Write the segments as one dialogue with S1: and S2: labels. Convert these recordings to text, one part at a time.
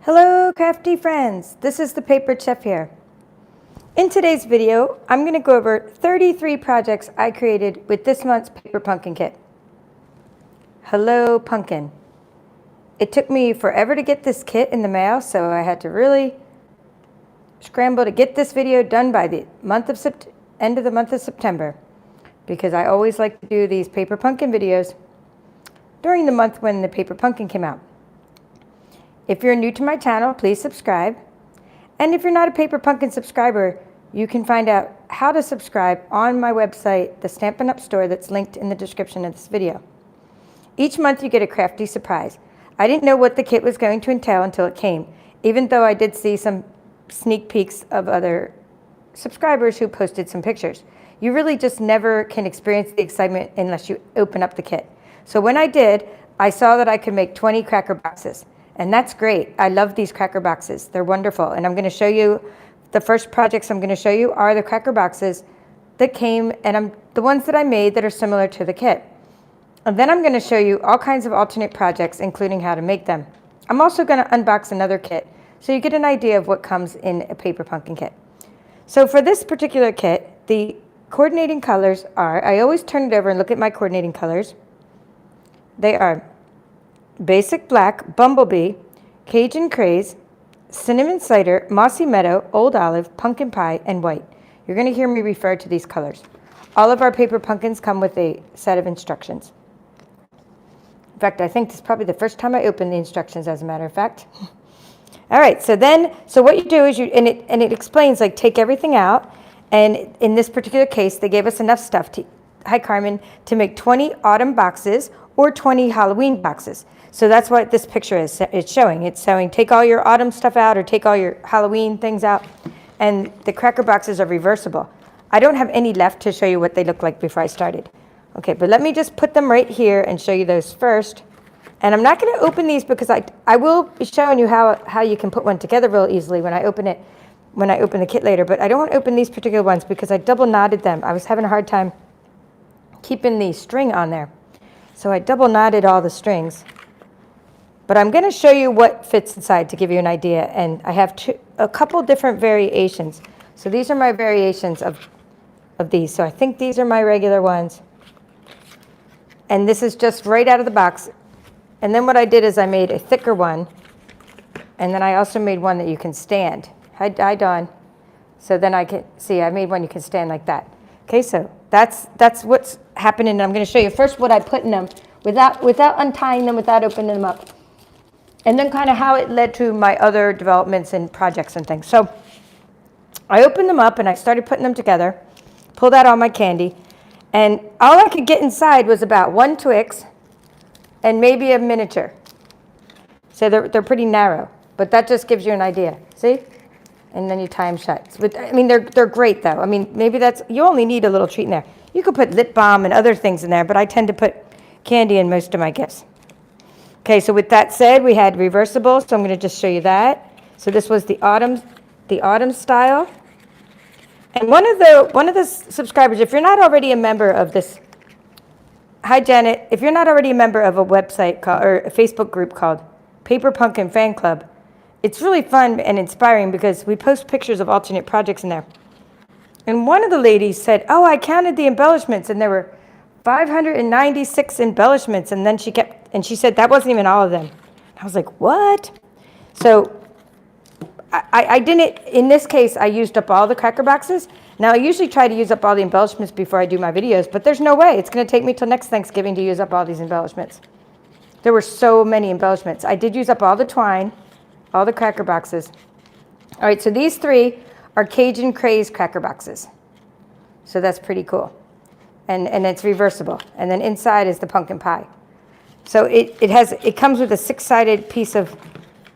S1: Hello crafty friends, this is the Paper Chef here. In today's video, I'm going to go over 33 projects I created with this month's Paper Pumpkin Kit. Hello Pumpkin. It took me forever to get this kit in the mail, so I had to really scramble to get this video done by the end of the month of September, because I always like to do these Paper Pumpkin videos during the month when the Paper Pumpkin came out. If you're new to my channel, please subscribe. And if you're not a Paper Pumpkin subscriber, you can find out how to subscribe on my website, the Stampin' Up! Store, that's linked in the description of this video. Each month you get a crafty surprise. I didn't know what the kit was going to entail until it came, even though I did see some sneak peeks of other subscribers who posted some pictures. You really just never can experience the excitement unless you open up the kit. So when I did, I saw that I could make 20 cracker boxes. And that's great. I love these cracker boxes. They're wonderful. And I'm going to show you, the first projects I'm going to show you are the cracker boxes that came, and the ones that I made that are similar to the kit. And then I'm going to show you all kinds of alternate projects, including how to make them. I'm also going to unbox another kit, so you get an idea of what comes in a Paper Pumpkin kit. So for this particular kit, the coordinating colors are, I always turn it over and look at my coordinating colors. They are Basic Black, Bumblebee, Cajun Craze, Cinnamon Cider, Mossy Meadow, Old Olive, Pumpkin Pie, and White. You're going to hear me refer to these colors. All of our paper pumpkins come with a set of instructions. In fact, I think this is probably the first time I opened the instructions, as a matter of fact. All right, so what you do is and it explains, like, take everything out, and in this particular case, they gave us enough stuff hi Carmen, to make 20 autumn boxes or 20 Halloween boxes. So that's what this picture is. It's showing take all your autumn stuff out or take all your Halloween things out. And the cracker boxes are reversible. I don't have any left to show you what they look like before I started. Okay, but let me just put them right here and show you those first. And I'm not going to open these because I will be showing you how you can put one together real easily when I open the kit later. But I don't want to open these particular ones because I double knotted them. I was having a hard time keeping the string on there. So I double knotted all the strings. But I'm going to show you what fits inside to give you an idea. And I have a couple different variations. So these are my variations of these. So I think these are my regular ones. And this is just right out of the box. And then what I did is I made a thicker one. And then I also made one that you can stand. Hi, Dawn. So then I can see I made one you can stand like that. Okay, so that's what's happening. And I'm going to show you first what I put in them without untying them, without opening them up. And then kind of how it led to my other developments and projects and things. So I opened them up and I started putting them together, pulled out all my candy, and all I could get inside was about one Twix and maybe a miniature. So they're pretty narrow, but that just gives you an idea. See? And then you tie them shut. But, I mean, they're great though. I mean, maybe you only need a little treat in there. You could put lip balm and other things in there, but I tend to put candy in most of my gifts. Okay, so with that said, we had reversible, so I'm going to just show you that. So this was the autumn style. And one of the subscribers, if you're not already a member of this, hi Janet, if you're not already a member of a website or a Facebook group called Paper Pumpkin Fan Club, it's really fun and inspiring because we post pictures of alternate projects in there. And one of the ladies said, oh, I counted the embellishments and there were 596 embellishments, and then she said that wasn't even all of them. I was like, what? So I didn't, in this case, I used up all the cracker boxes. Now I usually try to use up all the embellishments before I do my videos, but there's no way. It's going to take me till next Thanksgiving to use up all these embellishments. There were so many embellishments. I did use up all the twine, all the cracker boxes. All right, so these three are Cajun Craze cracker boxes. So that's pretty cool. And it's reversible. And then inside is the pumpkin pie. So it comes with a 6-sided piece of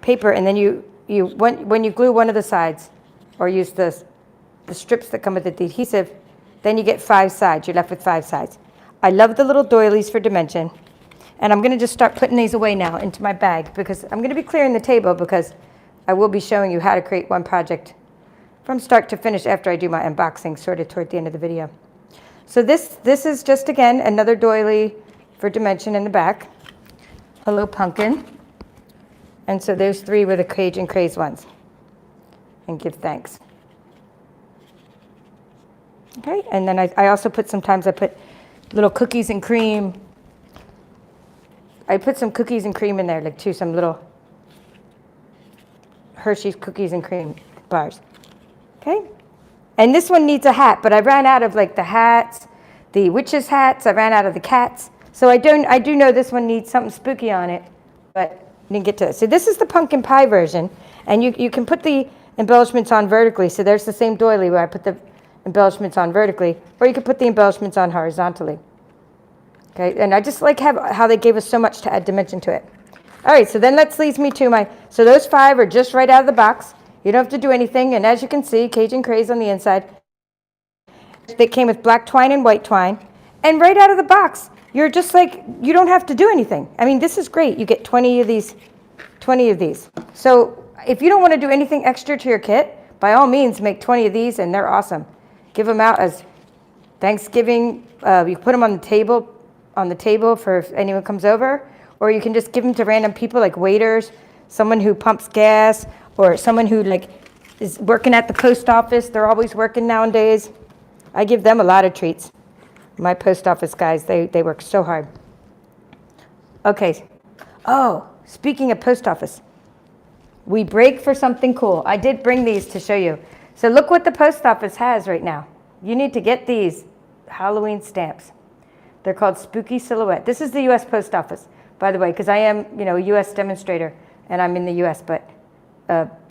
S1: paper, and then when you glue one of the sides or use the strips that come with the adhesive, then you get 5 sides. You're left with 5 sides. I love the little doilies for dimension. And I'm going to just start putting these away now into my bag because I'm going to be clearing the table because I will be showing you how to create one project from start to finish after I do my unboxing, sort of toward the end of the video. So this is just, again, another doily for dimension in the back. Hello, pumpkin. And so those 3 were the Cajun Craze ones. And give thanks. Okay, and then I also put, sometimes I put little cookies and cream. I put some cookies and cream in there, like too, some little Hershey's cookies and cream bars. Okay, and this one needs a hat, but I ran out of like the hats, the witches' hats. I ran out of the cats. So I do know this one needs something spooky on it, but didn't get to it. So this is the pumpkin pie version, and you can put the embellishments on vertically. So there's the same doily where I put the embellishments on vertically, or you could put the embellishments on horizontally. Okay, and I just like how they gave us so much to add dimension to it. All right, so then that leads me to so those 5 are just right out of the box. You don't have to do anything, and as you can see, Cajun Craze on the inside. They came with black twine and white twine, and right out of the box, you're just like, you don't have to do anything. I mean, this is great. You get 20 of these. So if you don't want to do anything extra to your kit, by all means, make 20 of these, and they're awesome. Give them out as Thanksgiving. You put them on the table for if anyone comes over, or you can just give them to random people like waiters, someone who pumps gas, or someone who like is working at the post office. They're always working nowadays. I give them a lot of treats. My post office guys, they work so hard. Okay. Oh, speaking of post office, we break for something cool. I did bring these to show you. So look what the post office has right now. You need to get these Halloween stamps. They're called Spooky Silhouette. This is the U.S. Post Office, by the way, because I am, a U.S. demonstrator, and I'm in the U.S., but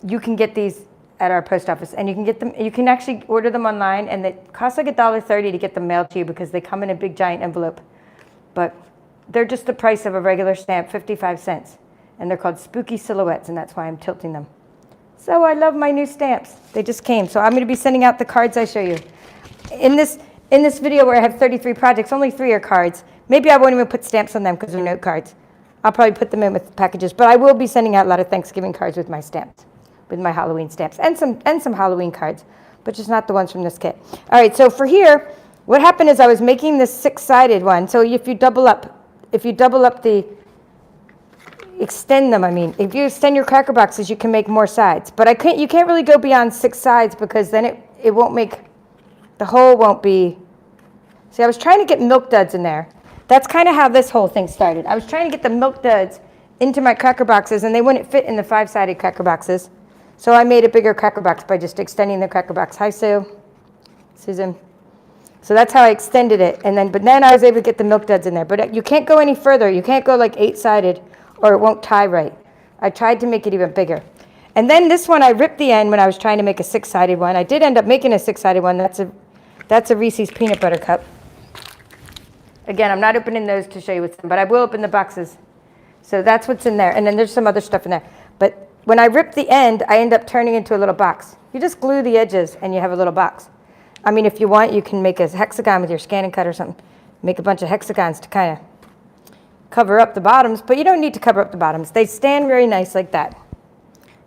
S1: you can get these at our post office, and you can get them. You can actually order them online, and it costs like $1.30 to get them mailed to you because they come in a big giant envelope. But they're just the price of a regular stamp, 55 cents, and they're called Spooky Silhouettes, and that's why I'm tilting them. So I love my new stamps. They just came. So I'm going to be sending out the cards I show you. In this video where I have 33 projects, only 3 are cards. Maybe I won't even put stamps on them because they're note cards. I'll probably put them in with packages, but I will be sending out a lot of Thanksgiving cards with my stamps, with my Halloween stamps, and some Halloween cards, but just not the ones from this kit. All right, so for here, what happened is I was making this 6-sided one. So if you double up extend them, if you extend your cracker boxes, you can make more sides. But you can't really go beyond 6 sides because then it won't make, the hole won't be. See, I was trying to get milk duds in there. That's kind of how this whole thing started. I was trying to get the milk duds into my cracker boxes, and they wouldn't fit in the 5-sided cracker boxes. So I made a bigger cracker box by just extending the cracker box. Hi, Sue. Susan. So that's how I extended it. But then I was able to get the milk duds in there. But you can't go any further. You can't go like 8-sided or it won't tie right. I tried to make it even bigger. And then this one, I ripped the end when I was trying to make a 6-sided one. I did end up making a 6-sided one. That's a Reese's Peanut Butter Cup. Again, I'm not opening those to show you what's in, but I will open the boxes. So that's what's in there. And then there's some other stuff in there. But when I rip the end, I end up turning into a little box. You just glue the edges and you have a little box. If you want, you can make a hexagon with your scan and cut or something. Make a bunch of hexagons to kind of cover up the bottoms, but you don't need to cover up the bottoms. They stand very nice like that.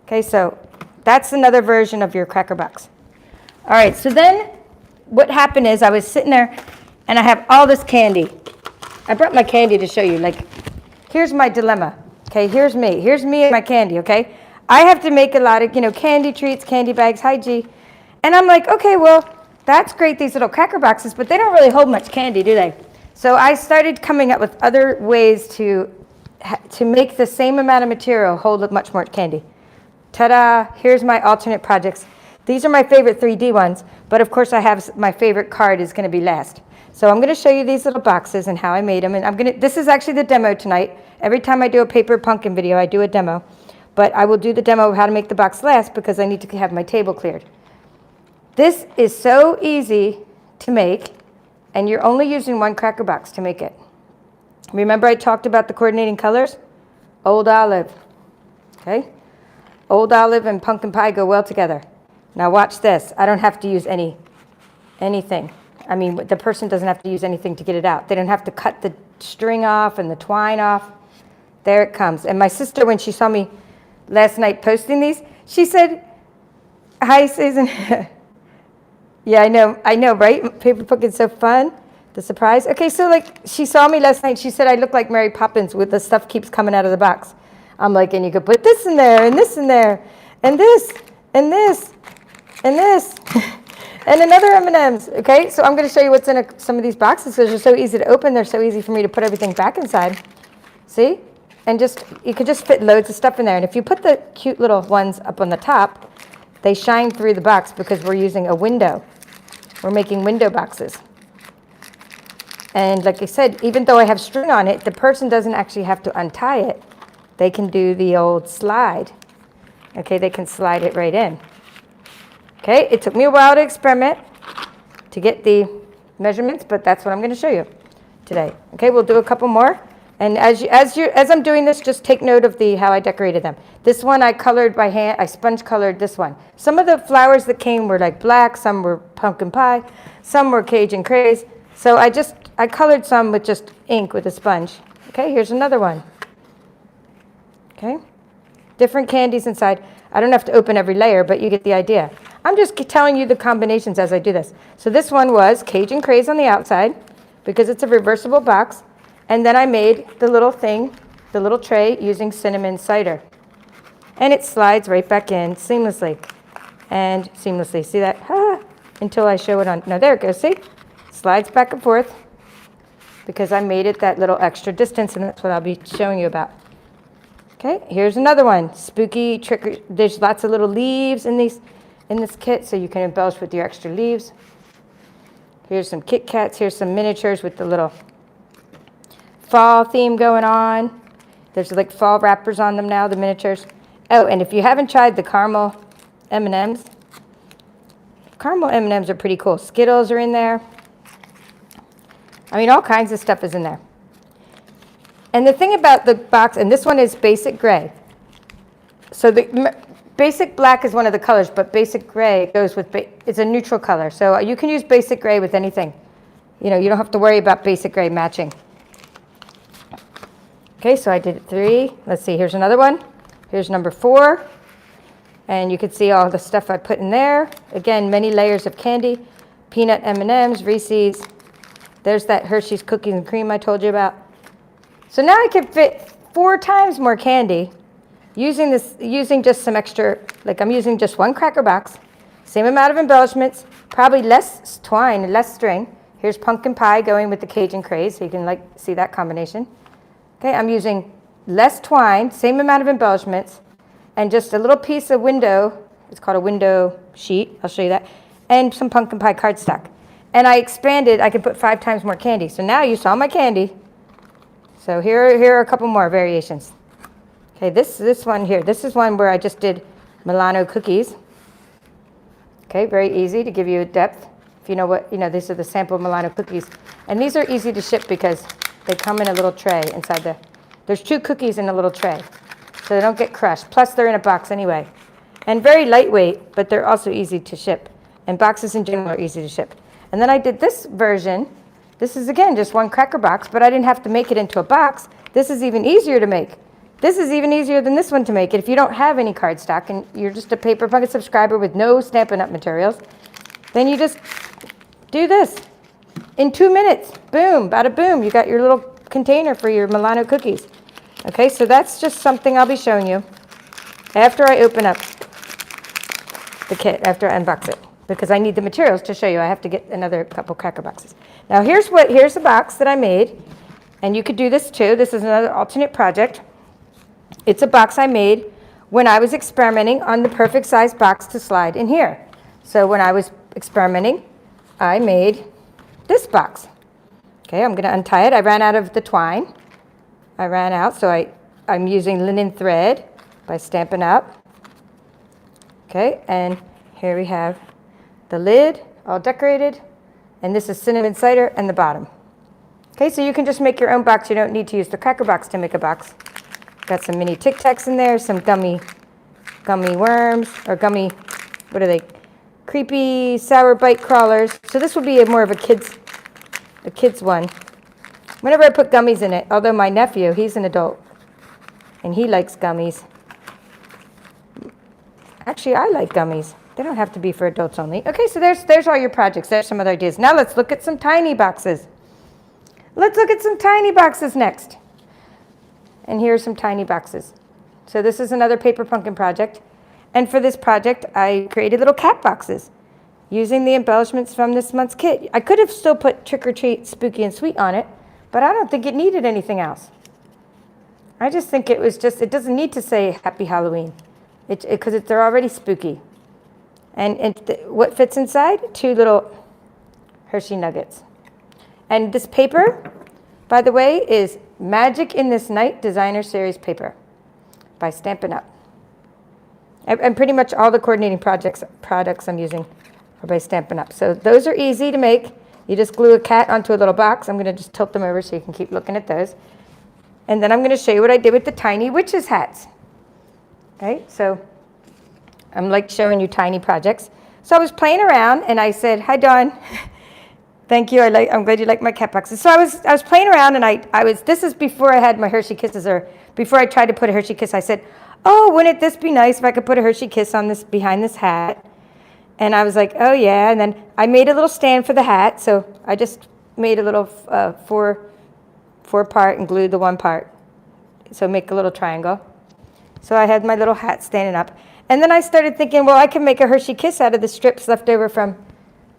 S1: Okay, so that's another version of your cracker box. All right, so then what happened is I was sitting there and I have all this candy. I brought my candy to show you. Like, here's my dilemma. Okay, here's me. Here's me and my candy, okay? I have to make a lot of, candy treats, candy bags. Hi, G. And I'm like, okay, well, that's great, these little cracker boxes, but they don't really hold much candy, do they? So I started coming up with other ways to make the same amount of material hold much more candy. Ta-da, here's my alternate projects. These are my favorite 3D ones, but of course I have my favorite card is going to be last. So I'm going to show you these little boxes and how I made them. And this is actually the demo tonight. Every time I do a paper pumpkin video, I do a demo. But I will do the demo of how to make the box last because I need to have my table cleared. This is so easy to make, and you're only using 1 cracker box to make it. Remember I talked about the coordinating colors? Old olive, okay? Old olive and pumpkin pie go well together. Now watch this. I don't have to use anything. The person doesn't have to use anything to get it out. They don't have to cut the string off and the twine off. There it comes. And my sister, when she saw me last night posting these, she said, hi, Susan. Yeah, I know, right? Paper pumpkin's so fun. The surprise. Okay, so she saw me last night. She said I look like Mary Poppins with the stuff keeps coming out of the box. I'm like, and you could put this in there, and this in there, and this, and this, and this, and another M&Ms, okay? So I'm gonna show you what's in some of these boxes because they're so easy to open. They're so easy for me to put everything back inside. See? And you could just fit loads of stuff in there. And if you put the cute little ones up on the top, they shine through the box because we're using a window. We're making window boxes. And like I said, even though I have string on it, the person doesn't actually have to untie it. They can do the old slide. Okay, they can slide it right in. Okay, it took me a while to experiment to get the measurements, but that's what I'm going to show you today. Okay, we'll do a couple more. And as I'm doing this, just take note of how I decorated them. This one I colored by hand. I sponge colored this one. Some of the flowers that came were like black. Some were pumpkin pie. Some were Cajun craze. So I colored some with just ink with a sponge. Okay, here's another one. Okay, different candies inside. I don't have to open every layer, but you get the idea. I'm just telling you the combinations as I do this. So this one was Cajun craze on the outside because it's a reversible box. And then I made the little thing, the little tray using cinnamon cider. And it slides right back in seamlessly. And seamlessly, see that? Until I show it on, no, there it goes, see? Slides back and forth because I made it that little extra distance, and that's what I'll be showing you about. Okay, here's another one, spooky trick. There's lots of little leaves in this kit, so you can embellish with your extra leaves. Here's some Kit Kats, here's some miniatures with the little fall theme going on. There's like fall wrappers on them now, the miniatures. Oh, and if you haven't tried the caramel M&Ms, caramel M&Ms are pretty cool. Skittles are in there. I mean, all kinds of stuff is in there. And the thing about the box, and this one is basic gray. So the basic black is one of the colors, but basic gray goes with, it's a neutral color. So you can use basic gray with anything. You know, you don't have to worry about basic gray matching. Okay, so I did 3. Let's see, here's another one. Here's number 4. And you can see all the stuff I put in there. Again, many layers of candy. Peanut M&Ms, Reese's. There's that Hershey's cookies and cream I told you about. So now I can fit 4 times more candy using just some extra, like I'm using just 1 cracker box, same amount of embellishments, probably less twine and less string. Here's pumpkin pie going with the Cajun craze, so you can see that combination. Okay, I'm using less twine, same amount of embellishments, and just a little piece of window, it's called a window sheet, I'll show you that, and some pumpkin pie cardstock. And I expanded, I could put 5 times more candy. So now you saw my candy. So here are a couple more variations. Okay, this one here, this is one where I just did Milano cookies. Okay, very easy to give you a depth. If you know what, these are the sample Milano cookies. And these are easy to ship because they come in a little tray inside there's 2 cookies in a little tray. So they don't get crushed. Plus they're in a box anyway. And very lightweight, but they're also easy to ship. And boxes in general are easy to ship. And then I did this version. This is, again, just 1 cracker box, but I didn't have to make it into a box. This is even easier to make. This is even easier than this one to make. And if you don't have any cardstock and you're just a Paper Pumpkin subscriber with no Stampin' Up! Materials, then you just do this. In 2 minutes, boom, bada boom, you got your little container for your Milano cookies. Okay, so that's just something I'll be showing you after I open up the kit, after I unbox it. Because I need the materials to show you. I have to get another couple cracker boxes. Now here's the box that I made, and you could do this too. This is another alternate project. It's a box I made when I was experimenting on the perfect size box to slide in here. So when I was experimenting, I made this box. Okay, I'm going to untie it. I ran out of the twine. I ran out, so I'm using linen thread by Stampin' Up. Okay, and here we have the lid, all decorated, and this is cinnamon cider and the bottom. Okay, so you can just make your own box. You don't need to use the cracker box to make a box. Got some mini Tic Tacs in there, some gummy worms, or gummy, what are they? Creepy sour bite crawlers. So this would be more of a kid's one. Whenever I put gummies in it, although my nephew, he's an adult, and he likes gummies. Actually, I like gummies. They don't have to be for adults only. Okay, so there's all your projects. There's some other ideas. Now let's look at some tiny boxes. Let's look at some tiny boxes next. And here are some tiny boxes. So this is another paper pumpkin project. And for this project, I created little cat boxes using the embellishments from this month's kit. I could have still put trick or treat, spooky, and sweet on it, but I don't think it needed anything else. I just think it was just, it doesn't need to say Happy Halloween because they're already spooky. And what fits inside? 2 little Hershey Nuggets. And this paper, by the way, is Magic in This Night Designer Series paper by Stampin' Up. And pretty much all the coordinating products I'm using are by Stampin' Up. So those are easy to make. You just glue a cat onto a little box. I'm going to just tilt them over so you can keep looking at those. And then I'm going to show you what I did with the tiny witches hats. Okay, so I'm like showing you tiny projects. So I was playing around and I said, "Hi, Dawn." Thank you. I'm glad you like my cat boxes. So I was playing around and this is before I had my Hershey Kisses, or before I tried to put a Hershey Kiss. I said, "Oh, wouldn't this be nice if I could put a Hershey Kiss on this, behind this hat?" And I was like, "Oh yeah." And then I made a little stand for the hat. So I just made a little four part and glued the one part. So make a little triangle. So I had my little hat standing up. And then I started thinking, well, I can make a Hershey Kiss out of the strips left over from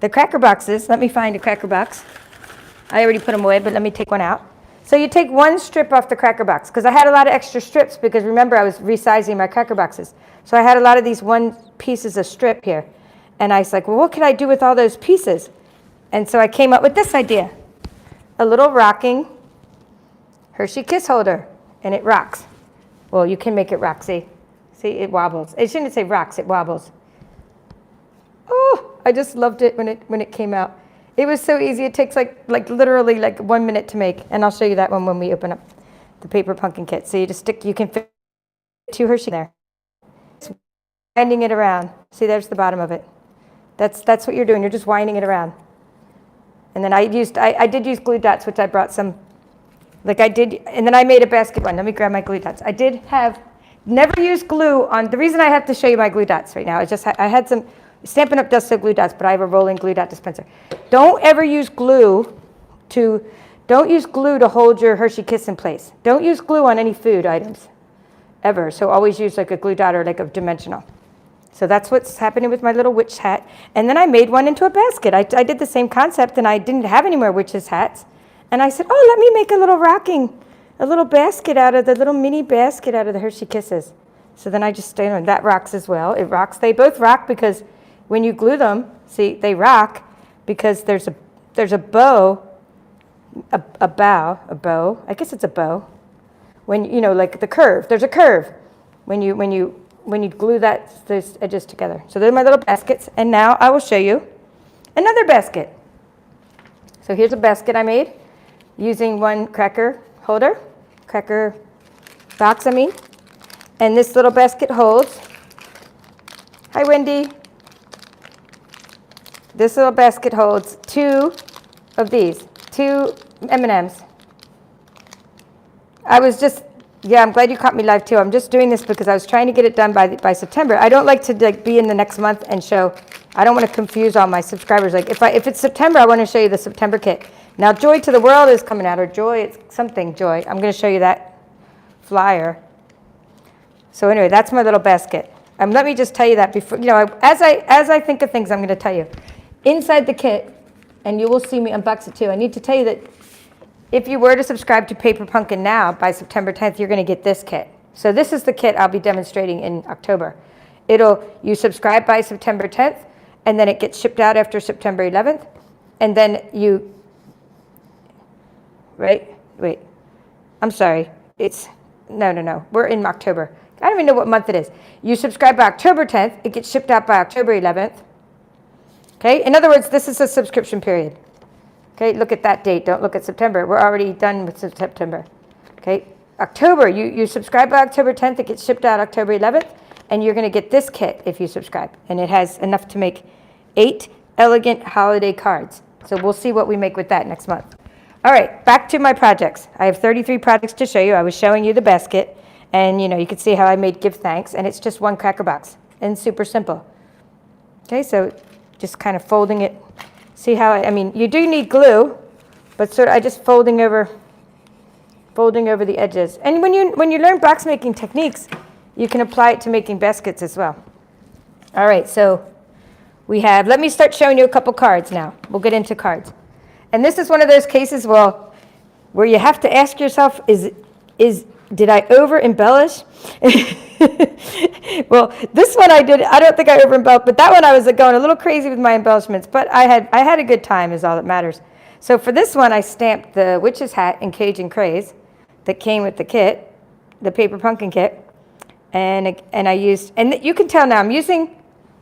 S1: the cracker boxes. Let me find a cracker box. I already put them away, but let me take one out. So you take one strip off the cracker box, because I had a lot of extra strips, because remember I was resizing my cracker boxes. So I had a lot of these one pieces of strip here. And I was like, well, what could I do with all those pieces? And so I came up with this idea. A little rocking Hershey Kiss holder, and it rocks. Well, you can make it rock, see? See, it wobbles. I shouldn't say rocks, it wobbles. Oh, I just loved it when it came out. It was so easy. It takes like literally like 1 minute to make, and I'll show you that one when we open up the paper pumpkin kit. So you can fit 2 Hershey there. Just winding it around. See, there's the bottom of it. That's what you're doing. You're just winding it around. And then I did use glue dots, which I brought some, and then I made a basket one. Let me grab my glue dots. I did have never used glue on. The reason I have to show you my glue dots right now is just I had some. Stampin' Up does so glue dots, but I have a rolling glue dot dispenser. Don't ever use glue to hold your Hershey Kiss in place. Don't use glue on any food items, ever. So always use like a glue dot or like a dimensional. So that's what's happening with my little witch hat. And then I made one into a basket. I did the same concept, and I didn't have any more witches hats. And I said, oh, let me make a little basket out of the little mini basket out of the Hershey Kisses. So then I just, that rocks as well. It rocks. They both rock because when you glue them, see, they rock because there's a bow, a bow. I guess it's a bow. When like the curve, there's a curve when you glue those edges together. So they're my little baskets, and now I will show you another basket. So here's a basket I made using one cracker box, and this little basket holds. Hi, Wendy. This little basket holds 2 of these, 2 M&Ms. I'm glad you caught me live too. I'm just doing this because I was trying to get it done by September. I don't like to be in the next month and show. I don't want to confuse all my subscribers. Like if it's September, I want to show you the September kit. Now Joy to the World is coming out, or Joy, it's something Joy. I'm going to show you that flyer. So anyway, that's my little basket. Let me just tell you that before, as I think of things, I'm going to tell you. Inside the kit, and you will see me unbox it too, I need to tell you that if you were to subscribe to Paper Pumpkin now, by September 10th, you're going to get this kit. So this is the kit I'll be demonstrating in October. You subscribe by September 10th, and then it gets shipped out after September 11th, and then wait, I'm sorry, no, we're in October. I don't even know what month it is. You subscribe by October 10th, it gets shipped out by October 11th. Okay, in other words, this is a subscription period. Okay, look at that date. Don't look at September. We're already done with September. Okay, October, you subscribe by October 10th, it gets shipped out October 11th, and you're going to get this kit if you subscribe. And it has enough to make 8 elegant holiday cards. So we'll see what we make with that next month. All right, back to my projects. I have 33 projects to show you. I was showing you the basket, and you can see how I made give thanks, and it's just one cracker box, and super simple. Okay, so just kind of folding it. See how, you do need glue, but I just folding over the edges. And when you learn box making techniques, you can apply it to making baskets as well. All right, so we have, let me start showing you a couple cards now. We'll get into cards. And this is one of those cases, well, where you have to ask yourself, did I over embellish? Well, this one I don't think I over embellished, but that one I was going a little crazy with my embellishments, but I had a good time is all that matters. So for this one, I stamped the witch's hat in Cajun Craze that came with the kit, the paper pumpkin kit, and I used, and you can tell now I'm using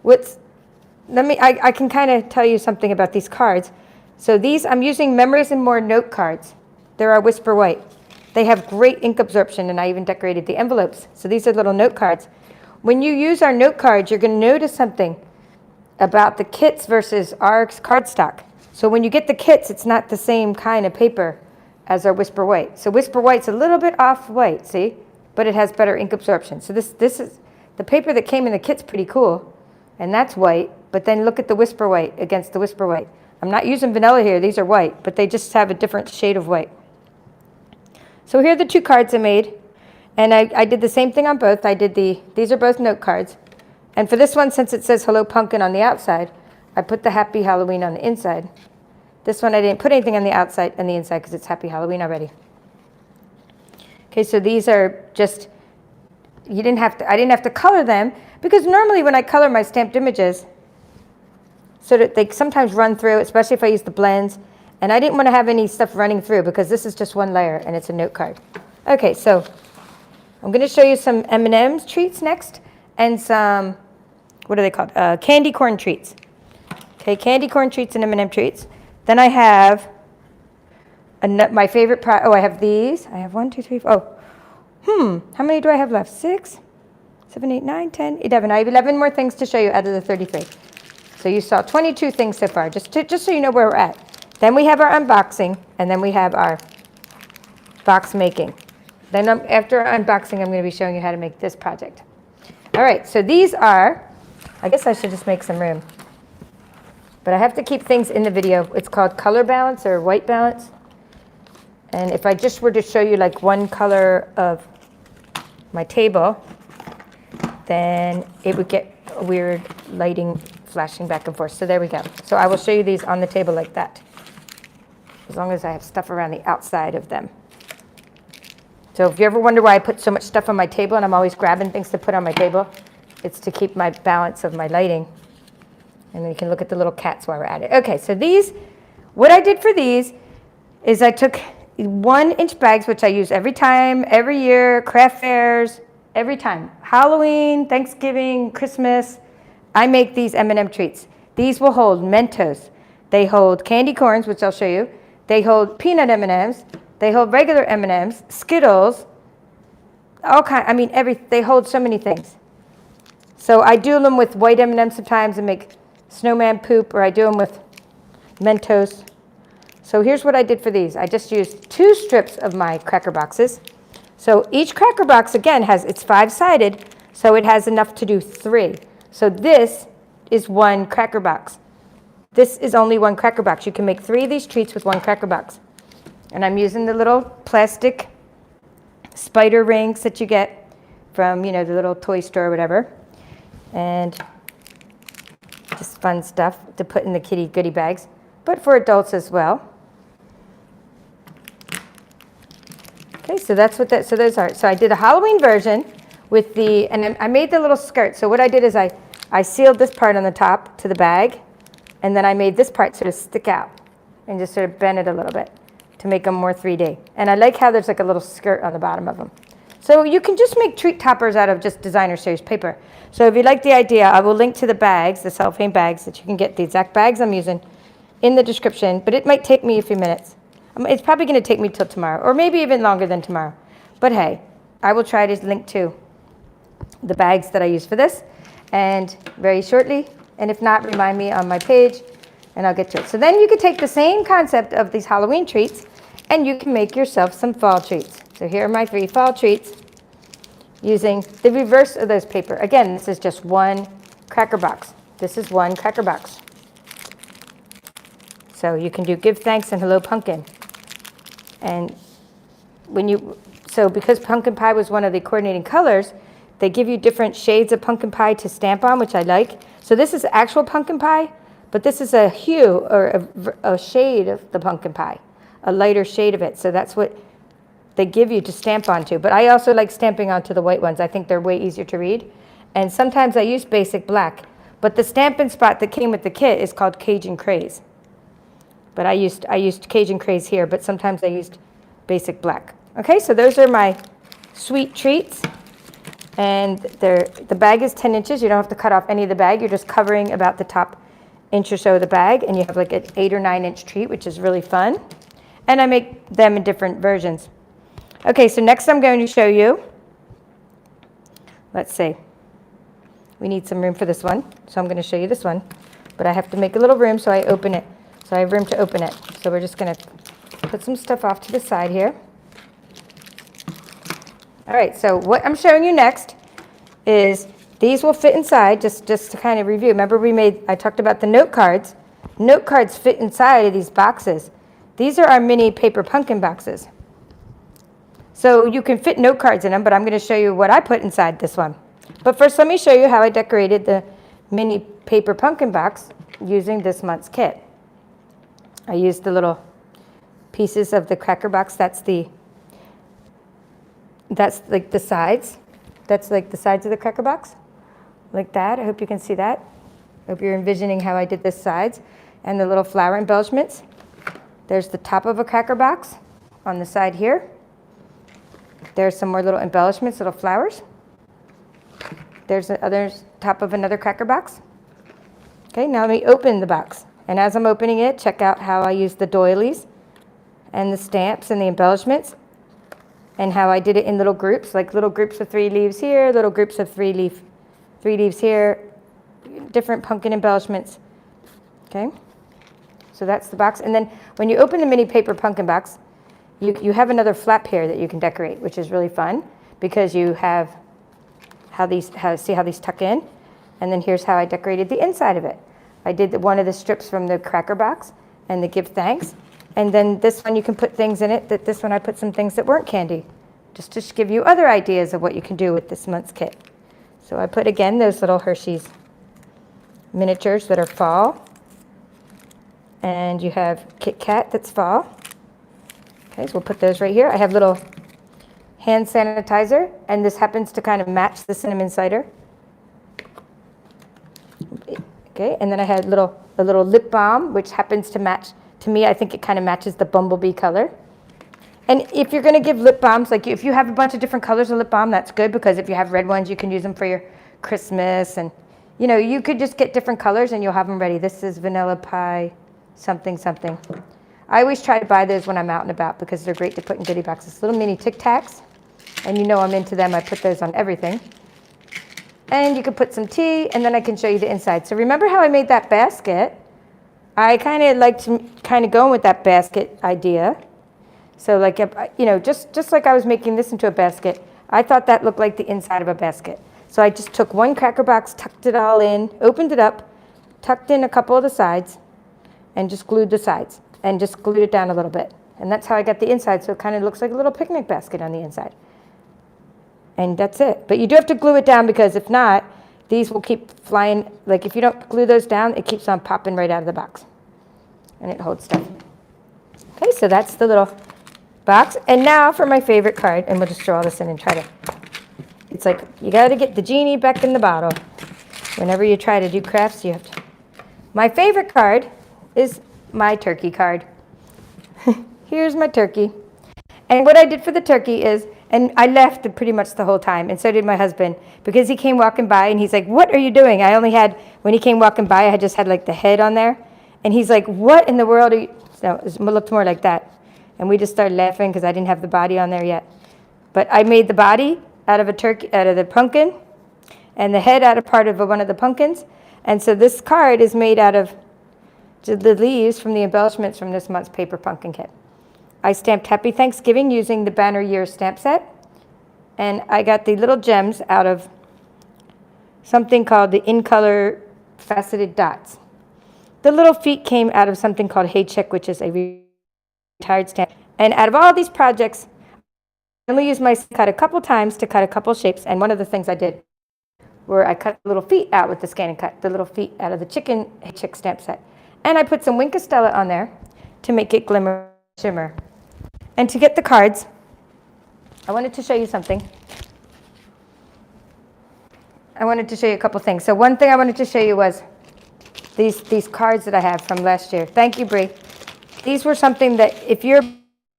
S1: I can kind of tell you something about these cards. So these, I'm using Memories and More note cards. They're our Whisper White. They have great ink absorption, and I even decorated the envelopes. So these are little note cards. When you use our note cards, you're going to notice something about the kits versus our cardstock. So when you get the kits, it's not the same kind of paper as our Whisper White. So Whisper White's a little bit off-white, see? But it has better ink absorption. So this is, the paper that came in the kit's pretty cool, and that's white. But then look at the Whisper White against the Whisper White. I'm not using vanilla here. These are white, but they just have a different shade of white. So here are the two cards I made, and I did the same thing on both. These are both note cards. And for this one, since it says Hello Pumpkin on the outside, I put the Happy Halloween on the inside. This one I didn't put anything on the outside and the inside because it's Happy Halloween already. Okay, so these are just, I didn't have to color them, because normally when I color my stamped images, so that they sometimes run through, especially if I use the blends. And I didn't want to have any stuff running through because this is just one layer and it's a note card. Okay, so I'm going to show you some M&M's treats next and some, what are they called? Candy corn treats. Okay, candy corn treats and M&M treats. Then I have my favorite, I have these. I have 1, 2, 3, 4. How many do I have left? 6, 7, 8, 9, 10, 11. I have 11 more things to show you out of the 33. So you saw 22 things so far, just so you know where we're at. Then we have our unboxing, and then we have our box making. Then after unboxing, I'm going to be showing you how to make this project. All right, so these are, I guess I should just make some room. But I have to keep things in the video. It's called color balance or white balance. And if I just were to show you like one color of my table, then it would get a weird lighting flashing back and forth. So there we go. So I will show you these on the table like that, as long as I have stuff around the outside of them. So if you ever wonder why I put so much stuff on my table and I'm always grabbing things to put on my table, it's to keep my balance of my lighting. And then you can look at the little cats while we're at it. Okay, so these, what I did for these is I took 1-inch bags, which I use every time, every year, craft fairs, every time. Halloween, Thanksgiving, Christmas, I make these M&M treats. These will hold Mentos. They hold candy corns, which I'll show you. They hold peanut M&Ms. They hold regular M&Ms, Skittles, all kind. I mean, they hold so many things. So I do them with white M&Ms sometimes and make snowman poop, or I do them with Mentos. So here's what I did for these. I just used 2 strips of my cracker boxes. So each cracker box, again, it's 5-sided, so it has enough to do 3. So this is 1 cracker box. This is only 1 cracker box. You can make 3 of these treats with 1 cracker box. And I'm using the little plastic spider rings that you get from, the little toy store or whatever. And just fun stuff to put in the kitty goodie bags, but for adults as well. Okay, so that's what so those are. So I did a Halloween version with and I made the little skirt. So what I did is I sealed this part on the top to the bag, and then I made this part sort of stick out and just sort of bend it a little bit to make them more 3D. And I like how there's like a little skirt on the bottom of them. So you can just make treat toppers out of just designer series paper. So if you like the idea, I will link to the bags, the cellophane bags, that you can get the exact bags I'm using in the description, but it might take me a few minutes. It's probably going to take me till tomorrow, or maybe even longer than tomorrow. But hey, I will try to link to the bags that I use for this, and very shortly, and if not, remind me on my page, and I'll get to it. So then you could take the same concept of these Halloween treats, and you can make yourself some fall treats. So here are my 3 fall treats using the reverse of those paper. Again, this is just 1 cracker box. This is 1 cracker box. So you can do Give Thanks and Hello Pumpkin. And because pumpkin pie was one of the coordinating colors, They give you different shades of pumpkin pie to stamp on, which I like. So this is actual pumpkin pie, but this is a hue or a shade of the pumpkin pie, a lighter shade of it. So that's what they give you to stamp onto. But I also like stamping onto the white ones. I think they're way easier to read. And sometimes I use basic black. But the Stampin' spot that came with the kit is called Cajun Craze. But I used Cajun Craze here, but sometimes I used basic black. Okay, so those are my sweet treats. And the bag is 10 inches. You don't have to cut off any of the bag. You're just covering about the top inch or so of the bag. And you have like an 8 or 9 inch treat, which is really fun. And I make them in different versions. Okay, so next I'm going to show you, let's see. We need some room for this one. So I'm going to show you this one. But I have to make a little room so I open it. So I have room to open it. So we're just going to put some stuff off to the side here. All right, so what I'm showing you next is these will fit inside, just to kind of review. Remember I talked about the note cards. Note cards fit inside of these boxes. These are our mini paper pumpkin boxes. So you can fit note cards in them, but I'm going to show you what I put inside this one. But first, let me show you how I decorated the mini paper pumpkin box using this month's kit. I used the little pieces of the cracker box. That's like the sides. That's like the sides of the cracker box, like that. I hope you can see that. I hope you're envisioning how I did the sides and the little flower embellishments. There's the top of a cracker box on the side here. There's some more little embellishments, little flowers. There's the other top of another cracker box. Okay, now let me open the box. And as I'm opening it, check out how I use the doilies and the stamps and the embellishments, and how I did it in little groups, like little groups of 3 leaves here, little groups of 3 leaves here, different pumpkin embellishments. Okay, so that's the box. And then when you open the mini paper pumpkin box, you have another flap here that you can decorate, which is really fun because you have see how these tuck in, and then here's how I decorated the inside of it. I did one of the strips from the cracker box and the give thanks. And then this one you can put things in it. This one I put some things that weren't candy, just to give you other ideas of what you can do with this month's kit. So I put, again, those little Hershey's miniatures that are fall. And you have Kit Kat that's fall. Okay, so we'll put those right here. I have little hand sanitizer, and this happens to kind of match the cinnamon cider. Okay, and then I had a little lip balm, which happens to match. To me, I think it kind of matches the bumblebee color. And if you're going to give lip balms, like if you have a bunch of different colors of lip balm, that's good, because if you have red ones, you can use them for your Christmas. And, you know, you could just get different colors and you'll have them ready. This is vanilla pie, something, something. I always try to buy those when I'm out and about because they're great to put in goodie boxes. Little mini Tic Tacs. And you know I'm into them. I put those on everything. And you could put some tea, and then I can show you the inside. So remember how I made that basket? I kind of like to go with that basket idea. So like, you know, just like I was making this into a basket, I thought that looked like the inside of a basket. So I just took one cracker box, tucked it all in, opened it up, tucked in a couple of the sides, and just glued the sides, and just glued it down a little bit. And that's how I got the inside, so it kind of looks like a little picnic basket on the inside. And that's it. But you do have to glue it down, because if not, these will keep flying. Like if you don't glue those down, it keeps on popping right out of the box. And it holds stuff. Okay, so that's the little box. And now for my favorite card, and we'll just draw this in and try to, it's like you got to get the genie back in the bottle. Whenever you try to do crafts, you have to. My favorite card is my turkey card. Here's my turkey. And what I did for the turkey is, and I left pretty much the whole time, and so did my husband, because he came walking by, and he's like, "What are you doing?" I only had, when he came walking by, I had just had like the head on there. And he's like, "What in the world are you?" So it looked more like that. And we just started laughing because I didn't have the body on there yet. But I made the body out of a turkey, out of the pumpkin, and the head out of part of one of the pumpkins. And so this card is made out of the leaves from the embellishments from this month's paper pumpkin kit. I stamped Happy Thanksgiving using the Banner Year stamp set. And I got the little gems out of something called the In Color Faceted Dots. The little feet came out of something called Hey Chick, which is a retired stamp. And out of all these projects, only used my cut a couple times to cut a couple shapes, and one of the things I did where I cut little feet out with the Scan and Cut, the little feet out of the chick stamp set. And I put some Wink of Stella on there to make it glimmer shimmer. And to get the cards, I wanted to show you something. I wanted to show you a couple things. So one thing I wanted to show you was these cards that I have from last year. Thank you, Bree. These were something that if you're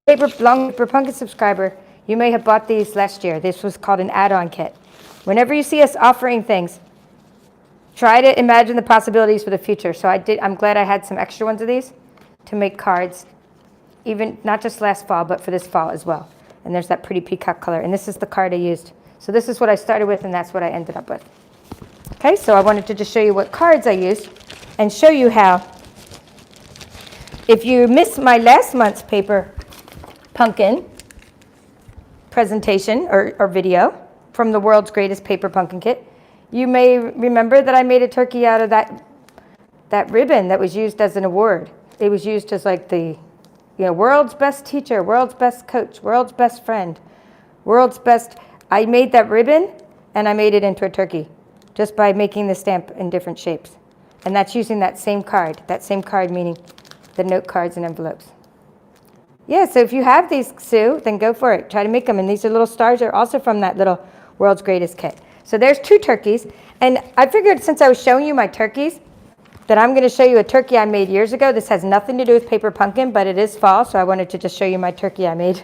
S1: a long Paper Pumpkin subscriber, you may have bought these last year. This was called an add-on kit. Whenever you see us offering things, try to imagine the possibilities for the future. So I'm glad I had some extra ones of these to make cards, even not just last fall, but for this fall as well. And there's that pretty peacock color. And this is the card I used. So this is what I started with, and that's what I ended up with. Okay, so I wanted to just show you what cards I used and show you how, if you missed my last month's Paper Pumpkin presentation or video from the world's greatest Paper Pumpkin kit, you may remember that I made a turkey out of that ribbon that was used as an award. It was used as like the world's best teacher, world's best coach, world's best friend, world's best. I made that ribbon and I made it into a turkey just by making the stamp in different shapes. And that's using that same card meaning the note cards and envelopes. Yeah, so if you have these, Sue, then go for it. Try to make them. And these are little stars. They're also from that little World's Greatest kit. So there's 2 turkeys. And I figured since I was showing you my turkeys, that I'm going to show you a turkey I made years ago. This has nothing to do with Paper Pumpkin, but it is fall, so I wanted to just show you my turkey I made.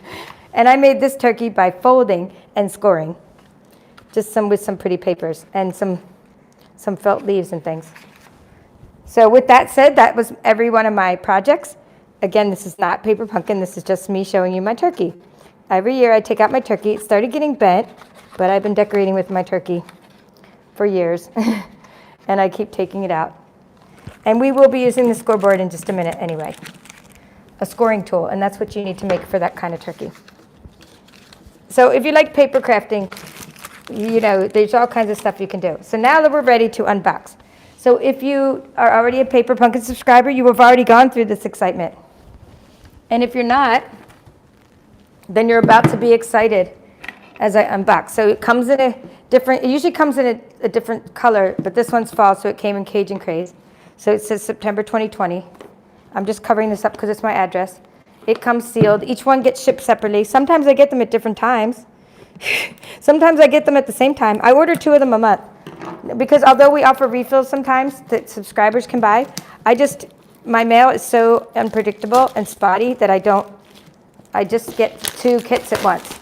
S1: And I made this turkey by folding and scoring, just with some pretty papers and some felt leaves and things. So with that said, that was every one of my projects. Again, this is not Paper Pumpkin. This is just me showing you my turkey. Every year I take out my turkey. It started getting bent, but I've been decorating with my turkey for years, and I keep taking it out. And we will be using the scoreboard in just a minute anyway, a scoring tool, and that's what you need to make for that kind of turkey. So if you like paper crafting, there's all kinds of stuff you can do. So now that we're ready to unbox. So if you are already a Paper Pumpkin subscriber, you have already gone through this excitement. And if you're not, then you're about to be excited as I unbox. So it comes in it usually comes in a different color, but this one's fall, so it came in Cajun Craze. So it says September 2020. I'm just covering this up because it's my address. It comes sealed. Each one gets shipped separately. Sometimes I get them at different times. Sometimes I get them at the same time. I order 2 of them a month. Because although we offer refills sometimes that subscribers can buy, my mail is so unpredictable and spotty that I just get 2 kits at once.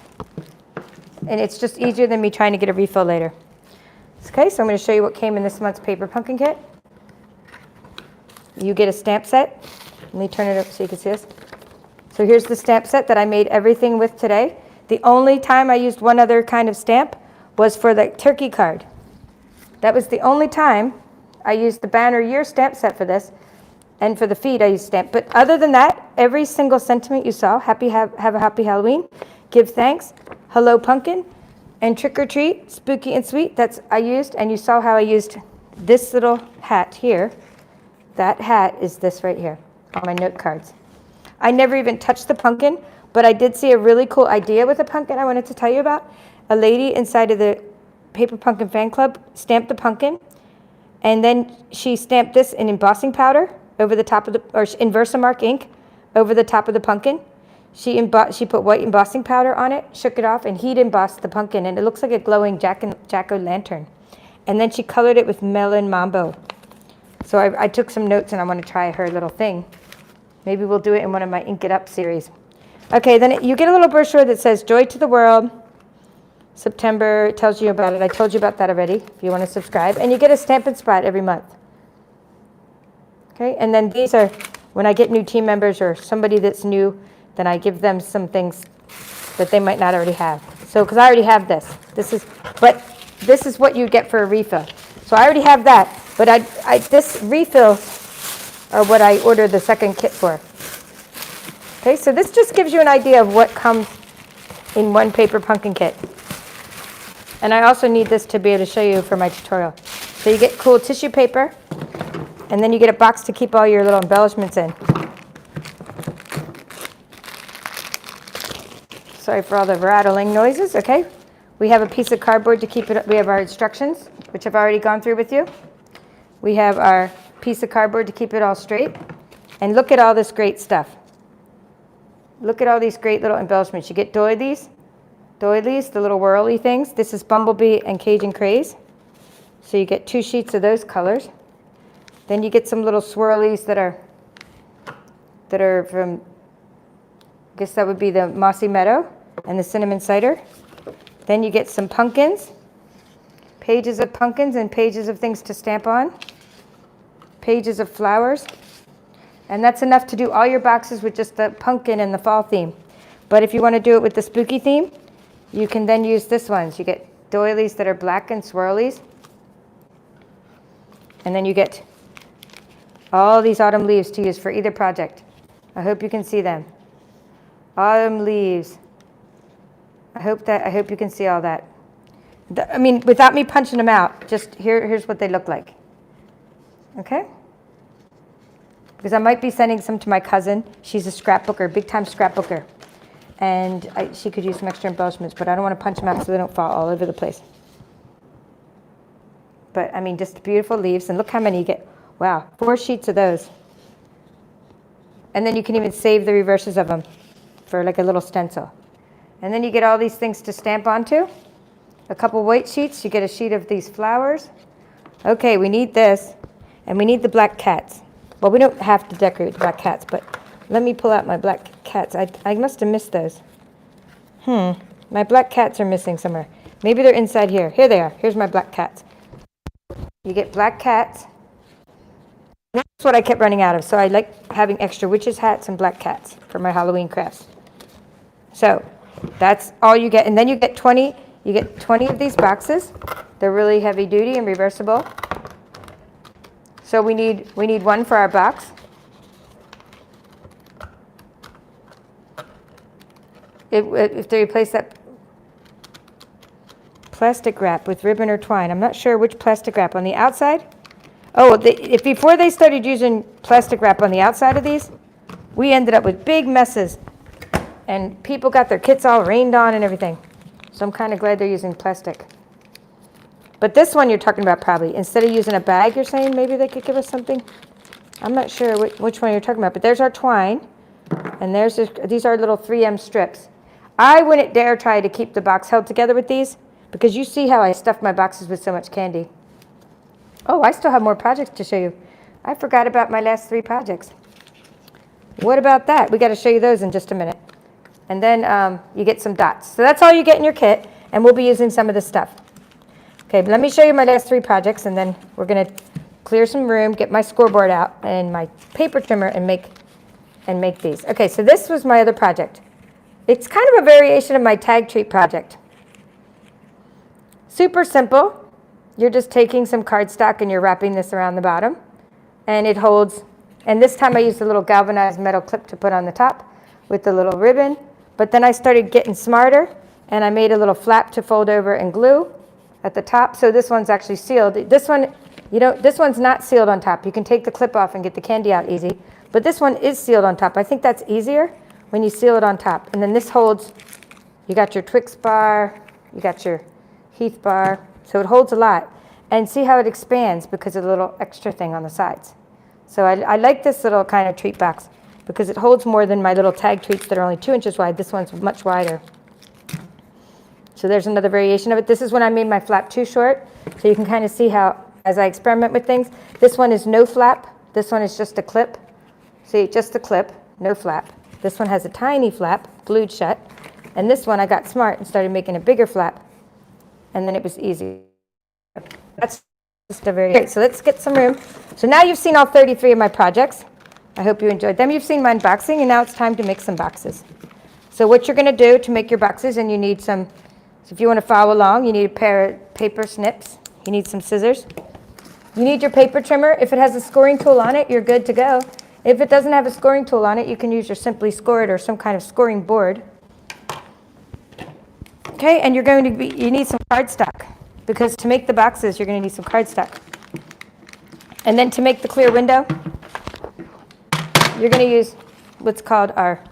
S1: And it's just easier than me trying to get a refill later. Okay, so I'm going to show you what came in this month's Paper Pumpkin kit. You get a stamp set. Let me turn it up so you can see this. So here's the stamp set that I made everything with today. The only time I used one other kind of stamp was for the turkey card. That was the only time I used the banner year stamp set for this, and for the feet I used stamp. But other than that, every single sentiment you saw, have a happy Halloween, give thanks, hello pumpkin, and trick or treat, spooky and sweet, I used, and you saw how I used this little hat here. That hat is this right here on my note cards. I never even touched the pumpkin, but I did see a really cool idea with a pumpkin I wanted to tell you about. A lady inside of the Paper Pumpkin fan club stamped the pumpkin, and then she stamped this in embossing powder over the top of in Versamark ink over the top of the pumpkin. She put white embossing powder on it, shook it off, and heat embossed the pumpkin, and it looks like a glowing jack-o'-lantern. And then she colored it with melon mambo. So I took some notes, and I want to try her little thing. Maybe we'll do it in one of my Ink It Up series. Okay, then you get a little brochure that says Joy to the World, September. It tells you about it. I told you about that already, if you want to subscribe. And you get a Stampin' spot every month. Okay, and then these are, when I get new team members or somebody that's new, then I give them some things that they might not already have. So, because I already have this. This is what you get for a refill. So I already have that, but this refill are what I ordered the second kit for. Okay, so this just gives you an idea of what comes in one Paper Pumpkin kit. And I also need this to be able to show you for my tutorial. So you get cool tissue paper, and then you get a box to keep all your little embellishments in. Sorry for all the rattling noises, okay? We have a piece of cardboard to keep it, we have our instructions, which I've already gone through with you. We have our piece of cardboard to keep it all straight. And look at all this great stuff. Look at all these great little embellishments. You get doilies, the little whirly things. This is Bumblebee and Cajun Craze. So you get 2 sheets of those colors. Then you get some little swirlies that are from, I guess that would be the Mossy Meadow and the Cinnamon Cider. Then you get some pumpkins, pages of pumpkins and pages of things to stamp on, pages of flowers. And that's enough to do all your boxes with just the pumpkin and the fall theme. But if you want to do it with the spooky theme, you can then use this ones. You get doilies that are black and swirlies. And then you get all these autumn leaves to use for either project. I hope you can see them. Autumn leaves. I hope you can see all that. I mean, without me punching them out, just here's what they look like. Okay? Because I might be sending some to my cousin. She's a scrapbooker, big-time scrapbooker. And she could use some extra embellishments, but I don't want to punch them out so they don't fall all over the place. But, I mean, just beautiful leaves. And look how many you get. Wow, 4 sheets of those. And then you can even save the reverses of them for like a little stencil. And then you get all these things to stamp onto. A couple white sheets. You get a sheet of these flowers. Okay, we need this. And we need the black cats. Well, we don't have to decorate the black cats, but let me pull out my black cats. I must have missed those. My black cats are missing somewhere. Maybe they're inside here. Here they are. Here's my black cats. You get black cats. That's what I kept running out of, so I like having extra witches' hats and black cats for my Halloween crafts. So that's all you get. And then you get 20 of these boxes. They're really heavy duty and reversible. So we need one for our box. If they replace that plastic wrap with ribbon or twine, I'm not sure which plastic wrap. On the outside? Oh, before they started using plastic wrap on the outside of these, we ended up with big messes. And people got their kits all rained on and everything. So I'm kind of glad they're using plastic. But this one you're talking about probably. Instead of using a bag, you're saying maybe they could give us something? I'm not sure which one you're talking about. But there's our twine. And these are little 3M strips. I wouldn't dare try to keep the box held together with these, because you see how I stuffed my boxes with so much candy. Oh, I still have more projects to show you. I forgot about my last 3 projects. What about that? We got to show you those in just a minute. And then you get some dots. So that's all you get in your kit, and we'll be using some of this stuff. Okay, but let me show you my last 3 projects, and then we're going to clear some room, get my scoreboard out, and my paper trimmer, and make these. Okay, so this was my other project. It's kind of a variation of my tag treat project. Super simple. You're just taking some cardstock and you're wrapping this around the bottom. And it holds, and this time I used a little galvanized metal clip to put on the top with the little ribbon. But then I started getting smarter, and I made a little flap to fold over and glue at the top. So this one's actually sealed. This one, this one's not sealed on top. You can take the clip off and get the candy out easy. But this one is sealed on top. I think that's easier when you seal it on top. And then this holds, you got your Twix bar, you got your Heath bar. So it holds a lot. And see how it expands because of the little extra thing on the sides. So I like this little kind of treat box because it holds more than my little tag treats that are only 2 inches wide. This one's much wider. So there's another variation of it. This is when I made my flap too short. So you can kind of see how, as I experiment with things, this one is no flap. This one is just a clip. See, just a clip, no flap. This one has a tiny flap, glued shut. And this one I got smart and started making a bigger flap. And then it was easy. That's just a very great. So let's get some room. So now you've seen all 33 of my projects. I hope you enjoyed them. You've seen my unboxing, and now it's time to make some boxes. So what you're going to do to make your boxes, and you need some, so if you want to follow along, you need a pair of paper snips. You need some scissors. You need your paper trimmer. If it has a scoring tool on it, you're good to go. If it doesn't have a scoring tool on it, you can use your Simply Scored or some kind of scoring board. Okay, and you need some cardstock, because to make the boxes, you're going to need some cardstock. And then to make the clear window, you're going to use what's called our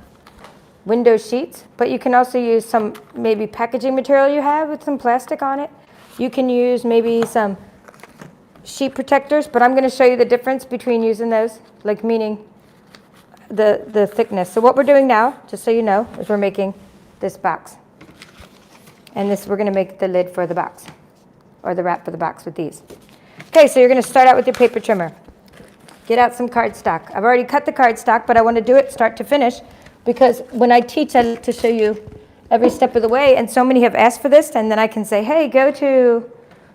S1: window sheets, but you can also use some maybe packaging material you have with some plastic on it. You can use maybe some sheet protectors, but I'm going to show you the difference between using those, like meaning the thickness. So what we're doing now, just so you know, is we're making this box. And this, we're going to make the lid for the box, or the wrap for the box with these. Okay, so you're going to start out with your paper trimmer. Get out some cardstock. I've already cut the cardstock, but I want to do it start to finish, because when I teach, I like to show you every step of the way, and so many have asked for this, and then I can say, hey, go to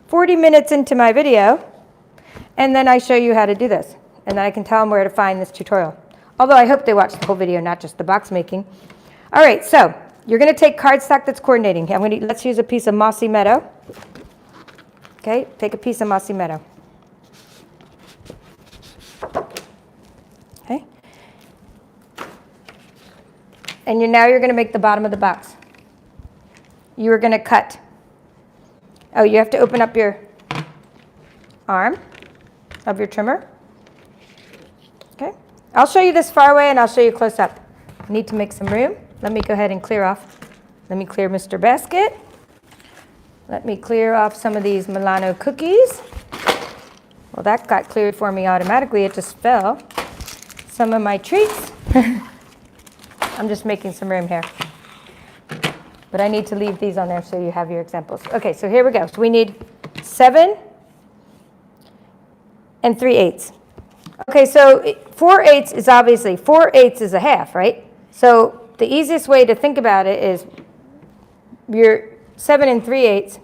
S1: 40 minutes into my video, and then I show you how to do this, and then I can tell them where to find this tutorial. Although I hope they watch the whole video, not just the box making. All right, so you're going to take cardstock that's coordinating. Let's use a piece of Mossy Meadow. Okay, take a piece of Mossy Meadow. Okay. And now you're going to make the bottom of the box. You are going to cut. Oh, you have to open up your arm of your trimmer. Okay. I'll show you this far away and I'll show you close up. I need to make some room. Let me go ahead and clear off. Let me clear Mr. Basket. Let me clear off some of these Milano cookies. Well, that got cleared for me automatically. It just fell. Some of my treats. I'm just making some room here. But I need to leave these on there so you have your examples. Okay, so here we go. So we need 7 3/8. Okay, so 4/8 is obviously, 4/8 is a half, right? So the easiest way to think about it is your 7 3/8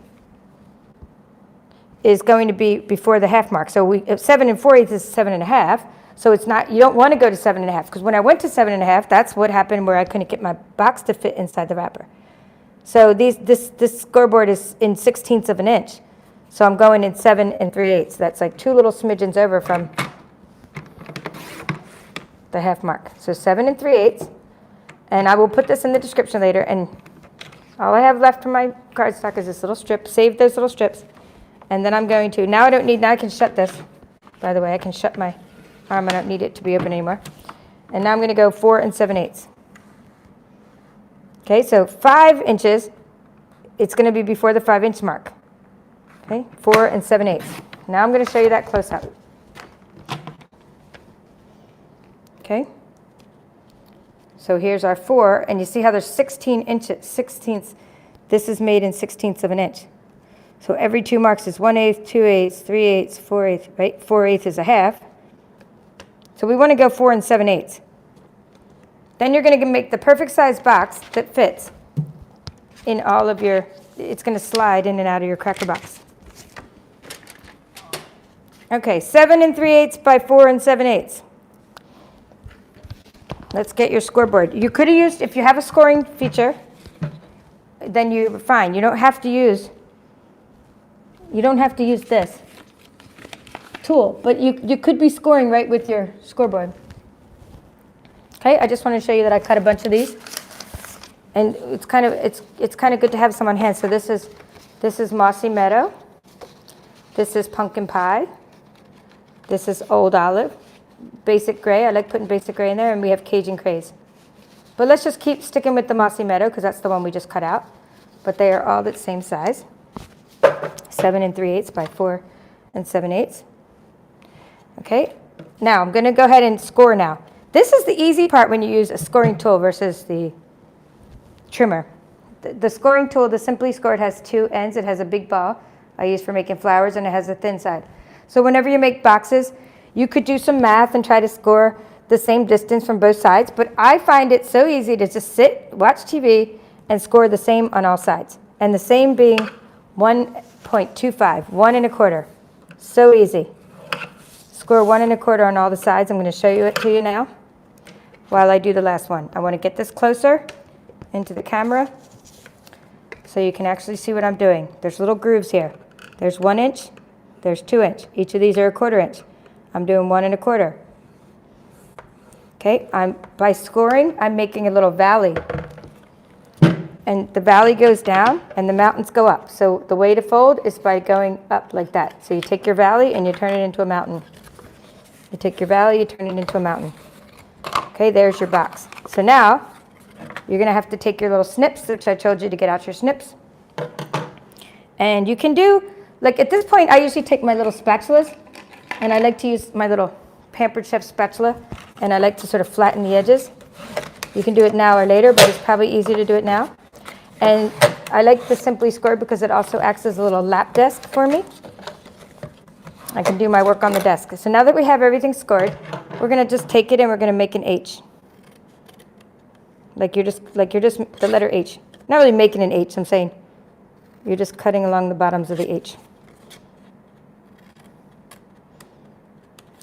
S1: is going to be before the half mark. So 7 4/8 is 7.5. So it's not, you don't want to go to 7.5, because when I went to 7.5, that's what happened where I couldn't get my box to fit inside the wrapper. So this scoreboard is in 1/16 of an inch. So I'm going in 7 3/8. That's like 2 little smidgens over from the half mark. So 7 3/8. And I will put this in the description later. And all I have left from my cardstock is this little strip. Save those little strips. And then I'm going to, now I can shut this. By the way, I can shut my arm. I don't need it to be open anymore. And now I'm going to go 4 7/8. Okay, so 5 inches, it's going to be before the 5-inch mark. Okay, 4 7/8. Now I'm going to show you that close up. Okay, so here's our 4, and you see how there's 16 inches, 16ths. This is made in 1/16 of an inch. So every 2 marks is 1/8, 2/8, 3/8, 4/8, right? 4/8 is a half. So we want to go 4 7/8. Then you're going to make the perfect size box that fits in all of your, it's going to slide in and out of your cracker box. Okay, 7 3/8 by 4 7/8. Let's get your scoreboard. You could have used, if you have a scoring feature, then you're fine. You don't have to use this tool, but you could be scoring right with your scoreboard. Okay, I just want to show you that I cut a bunch of these, and it's kind of good to have some on hand. So this is Mossy Meadow. This is Pumpkin Pie. This is Old Olive. Basic Gray. I like putting Basic Gray in there, and we have Cajun Craze. But let's just keep sticking with the Mossy Meadow because that's the one we just cut out. But they are all the same size. 7 3/8 by 4 7/8. Okay, now I'm going to go ahead and score now. This is the easy part when you use a scoring tool versus the trimmer. The scoring tool, the Simply Score, it has 2 ends. It has a big ball I use for making flowers, and it has a thin side. So whenever you make boxes, you could do some math and try to score the same distance from both sides, but I find it so easy to just sit, watch TV, and score the same on all sides. And the same being 1.25, 1 1/4. So easy. Score 1 1/4 on all the sides. I'm going to show you it to you now while I do the last one. I want to get this closer into the camera so you can actually see what I'm doing. There's little grooves here. There's 1 inch, there's 2 inch. Each of these are 1/4 inch. I'm doing 1 1/4. Okay, by scoring, I'm making a little valley. And the valley goes down and the mountains go up. So the way to fold is by going up like that. So you take your valley and you turn it into a mountain. You take your valley, you turn it into a mountain. Okay, there's your box. So now you're going to have to take your little snips, which I told you to get out your snips. And you can do, like at this point, I usually take my little spatulas, and I like to use my little Pampered Chef spatula, and I like to sort of flatten the edges. You can do it now or later, but it's probably easier to do it now. And I like the Simply Scored because it also acts as a little lap desk for me. I can do my work on the desk. So now that we have everything scored, we're going to just take it and we're going to make an H. Like you're just the letter H. Not really making an H, I'm saying you're just cutting along the bottoms of the H.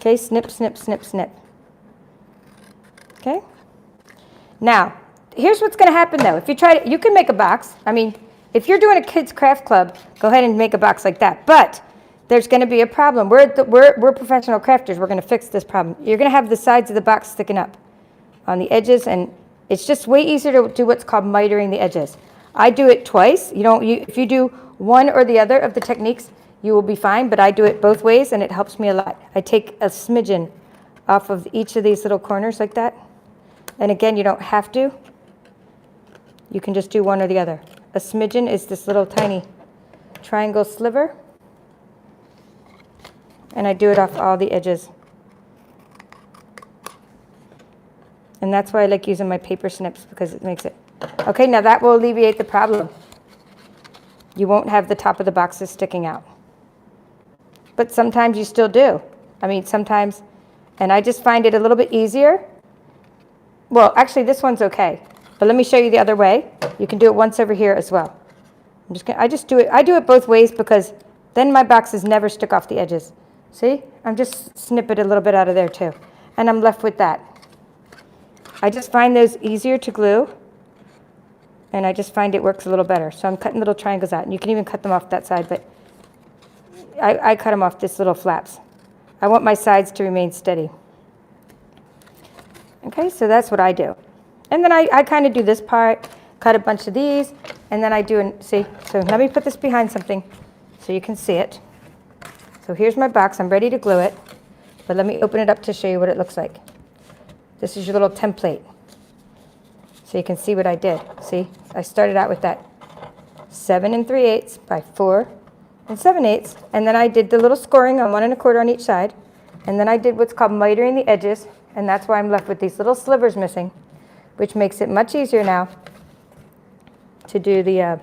S1: Okay, snip, snip, snip, snip. Okay? Now, here's what's going to happen though. If you try to, you can make a box. I mean, if you're doing a kids craft club, go ahead and make a box like that. But there's going to be a problem. We're professional crafters. We're going to fix this problem. You're going to have the sides of the box sticking up on the edges, and it's just way easier to do what's called mitering the edges. I do it twice. If you do one or the other of the techniques, you will be fine, but I do it both ways, and it helps me a lot. I take a smidgen off of each of these little corners like that. And again, you don't have to. You can just do one or the other. A smidgen is this little tiny triangle sliver. And I do it off all the edges. And that's why I like using my paper snips, because it makes it. Okay, now that will alleviate the problem. You won't have the top of the boxes sticking out. But sometimes you still do. I mean, sometimes, and I just find it a little bit easier. Well, actually, this one's okay. But let me show you the other way. You can do it once over here as well. I do it both ways because then my boxes never stick off the edges. See? I'm just snip it a little bit out of there too. And I'm left with that. I just find those easier to glue. And I just find it works a little better. So I'm cutting little triangles out. And you can even cut them off that side, but I cut them off this little flaps. I want my sides to remain steady. Okay, so that's what I do. And then I kind of do this part, cut a bunch of these, and then I do, see? So let me put this behind something so you can see it. So here's my box. I'm ready to glue it, but let me open it up to show you what it looks like. This is your little template. So you can see what I did. See, I started out with that 7 3/8 by 4 7/8, and then I did the little scoring on 1 1/4 on each side, and then I did what's called mitering the edges, and that's why I'm left with these little slivers missing, which makes it much easier now to do the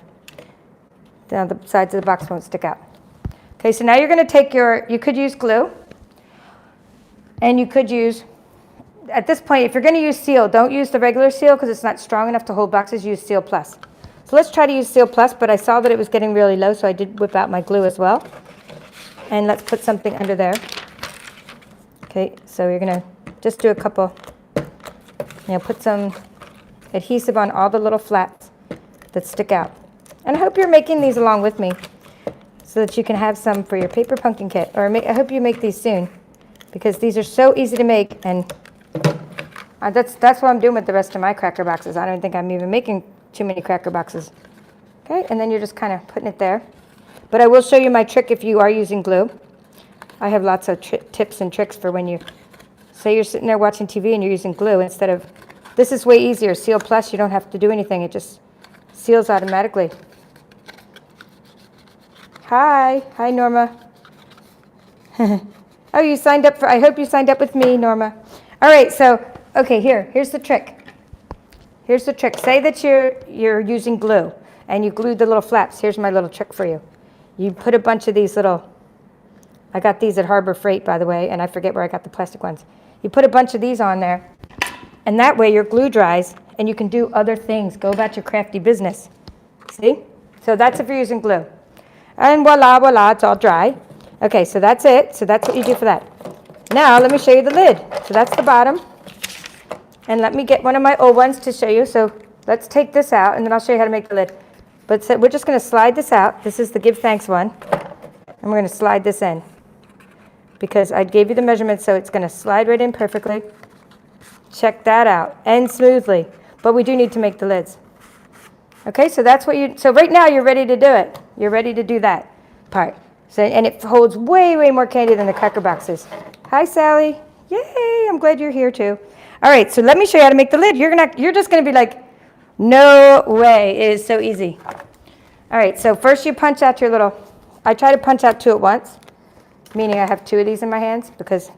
S1: sides of the box won't stick out. Okay, so now you're going to take you could use glue, and you could use, at this point, if you're going to use Seal, don't use the regular Seal because it's not strong enough to hold boxes. Use Seal Plus. So let's try to use Seal Plus, but I saw that it was getting really low, so I did whip out my glue as well. And let's put something under there. Okay, so you're going to just do a couple, put some adhesive on all the little flats that stick out. And I hope you're making these along with me so that you can have some for your paper pumpkin kit. Or I hope you make these soon, because these are so easy to make, and that's what I'm doing with the rest of my cracker boxes. I don't think I'm even making too many cracker boxes. Okay, and then you're just kind of putting it there. But I will show you my trick if you are using glue. I have lots of tips and tricks for when you, say you're sitting there watching TV and you're using glue instead of, this is way easier. Seal Plus, you don't have to do anything. It just seals automatically. Hi Norma. Oh, you signed up I hope you signed up with me, Norma. All right, so, okay, here's the trick. Here's the trick. Say that you're using glue and you glued the little flaps. Here's my little trick for you. You put a bunch of these little, I got these at Harbor Freight, by the way, and I forget where I got the plastic ones. You put a bunch of these on there, and that way your glue dries and you can do other things. Go about your crafty business. See? So that's if you're using glue. And voila, it's all dry. Okay, so that's it. So that's what you do for that. Now let me show you the lid. So that's the bottom. And let me get one of my old ones to show you. So let's take this out, and then I'll show you how to make the lid. But so we're just going to slide this out. This is the Give Thanks one. And we're going to slide this in, because I gave you the measurements, so it's going to slide right in perfectly. Check that out. And smoothly. But we do need to make the lids. Okay, so that's what so right now you're ready to do it. You're ready to do that part. So, and it holds way, way more candy than the cracker boxes. Hi, Sally. Yay, I'm glad you're here too. All right, so let me show you how to make the lid. You're just going to be like, No way. It is so easy. All right, so first you punch out your little, I try to punch out 2 at once, meaning I have 2 of these in my hands because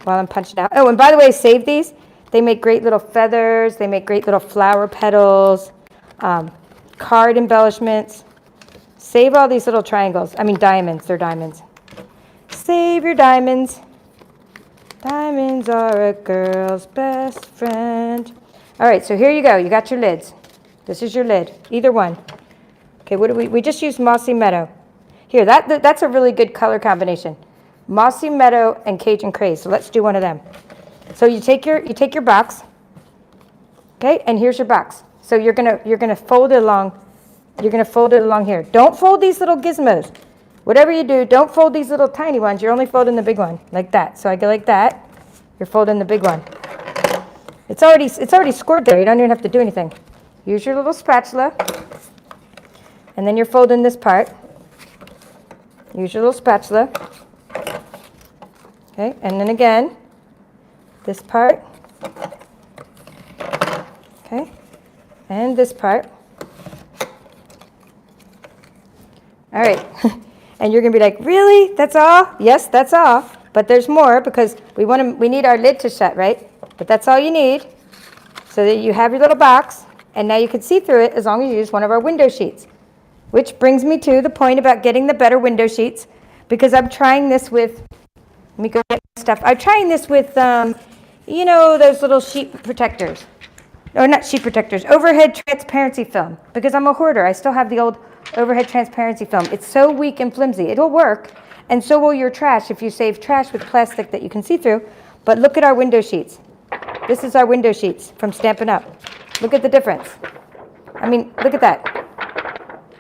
S1: while I'm punching out. Oh, and by the way, save these. They make great little feathers. They make great little flower petals, card embellishments. Save all these little triangles. I mean diamonds. They're diamonds. Save your diamonds. Diamonds are a girl's best friend. All right, so here you go. You got your lids. This is your lid, either one. Okay, what do we just used Mossy Meadow. Here, that's a really good color combination. Mossy Meadow and Cajun Craze. So let's do one of them. So you take your box. Okay, and here's your box. So you're gonna fold it along. You're gonna fold it along here. Don't fold these little gizmos. Whatever you do, don't fold these little tiny ones. You're only folding the big one, like that. So I go like that. You're folding the big one. It's already scored there. You don't even have to do anything. Use your little spatula. And then you're folding this part. Use your little spatula. Okay, and then again, this part. Okay, and this part. All right, and you're gonna be like, really? That's all? Yes, that's all. But there's more because we need our lid to shut, right? But that's all you need. So that you have your little box, and now you can see through it as long as you use one of our window sheets. Which brings me to the point about getting the better window sheets, because I'm trying this with, let me go get my stuff. I'm trying this with, you know, those little sheet protectors. Or not sheet protectors, overhead transparency film. Because I'm a hoarder, I still have the old overhead transparency film. It's so weak and flimsy. It'll work, and so will your trash if you save trash with plastic that you can see through. But look at our window sheets. This is our window sheets from Stampin' Up. Look at the difference. I mean, look at that.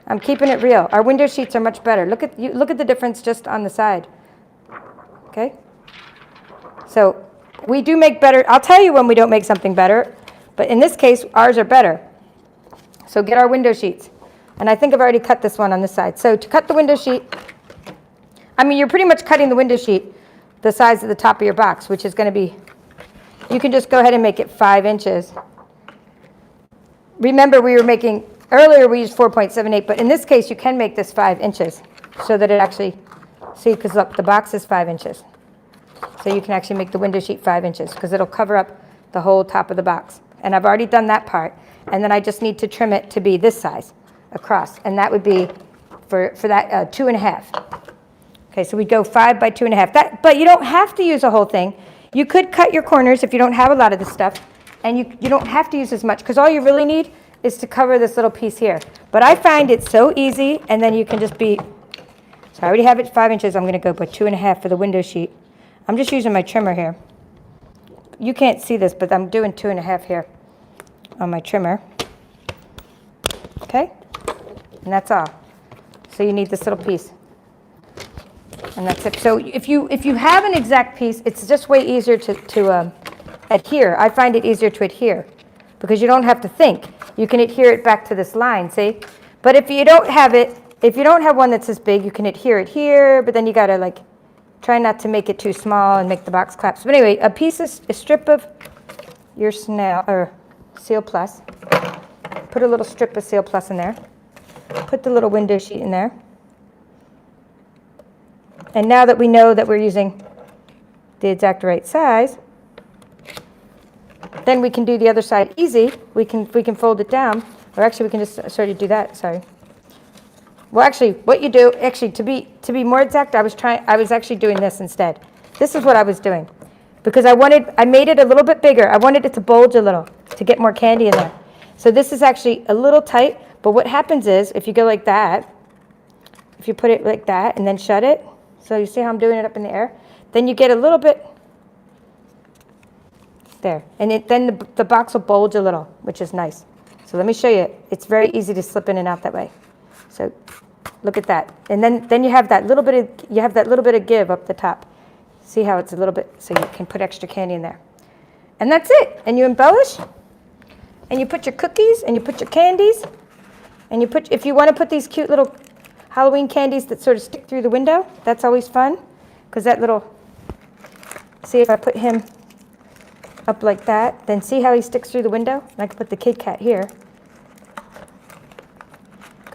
S1: I'm keeping it real. Our window sheets are much better. Look at the difference just on the side. Okay? So we do make better. I'll tell you when we don't make something better, but in this case, ours are better. So get our window sheets. And I think I've already cut this one on this side. So to cut the window sheet, I mean, you're pretty much cutting the window sheet the size of the top of your box, which is going to be, you can just go ahead and make it 5 inches. Remember, earlier we used 4.78, but in this case you can make this 5 inches so that it actually, see, because look, the box is 5 inches. So you can actually make the window sheet 5 inches because it'll cover up the whole top of the box. And I've already done that part. And then I just need to trim it to be this size across. And that would be for that 2.5. Okay, so we go 5 by 2.5. But you don't have to use a whole thing. You could cut your corners if you don't have a lot of this stuff. And you don't have to use as much because all you really need is to cover this little piece here. But I find it so easy, and then you can just be, so I already have it 5 inches. I'm going to go by 2.5 for the window sheet. I'm just using my trimmer here. You can't see this, but I'm doing 2.5 here on my trimmer. Okay? And that's all. So you need this little piece. And that's it. So if you have an exact piece, it's just way easier to adhere. I find it easier to adhere because you don't have to think. You can adhere it back to this line, see? But if you don't have it, if you don't have one that's this big, you can adhere it here, but then you got to like try not to make it too small and make the box collapse. But anyway, a strip of your Seal Plus. Put a little strip of Seal Plus in there. Put the little window sheet in there. And now that we know that we're using the exact right size, then we can do the other side easy. We can fold it down, or actually we can just sort of do that. Sorry. Well, actually, what you do, actually, to be more exact, I was actually doing this instead. This is what I was doing, because I made it a little bit bigger. I wanted it to bulge a little to get more candy in there. So this is actually a little tight. But what happens is, if you go like that, if you put it like that and then shut it, so you see how I'm doing it up in the air, then you get a little bit there, and then the box will bulge a little, which is nice. So let me show you. It's very easy to slip in and out that way. So look at that, and then you have that little bit of give up the top. See how it's a little bit, so you can put extra candy in there, and that's it. And you embellish, and you put your cookies, and you put your candies, and you put, if you want to put these cute little Halloween candies that sort of stick through the window, that's always fun, because that little, see if I put him up like that, then see how he sticks through the window? And I can put the Kit Kat here.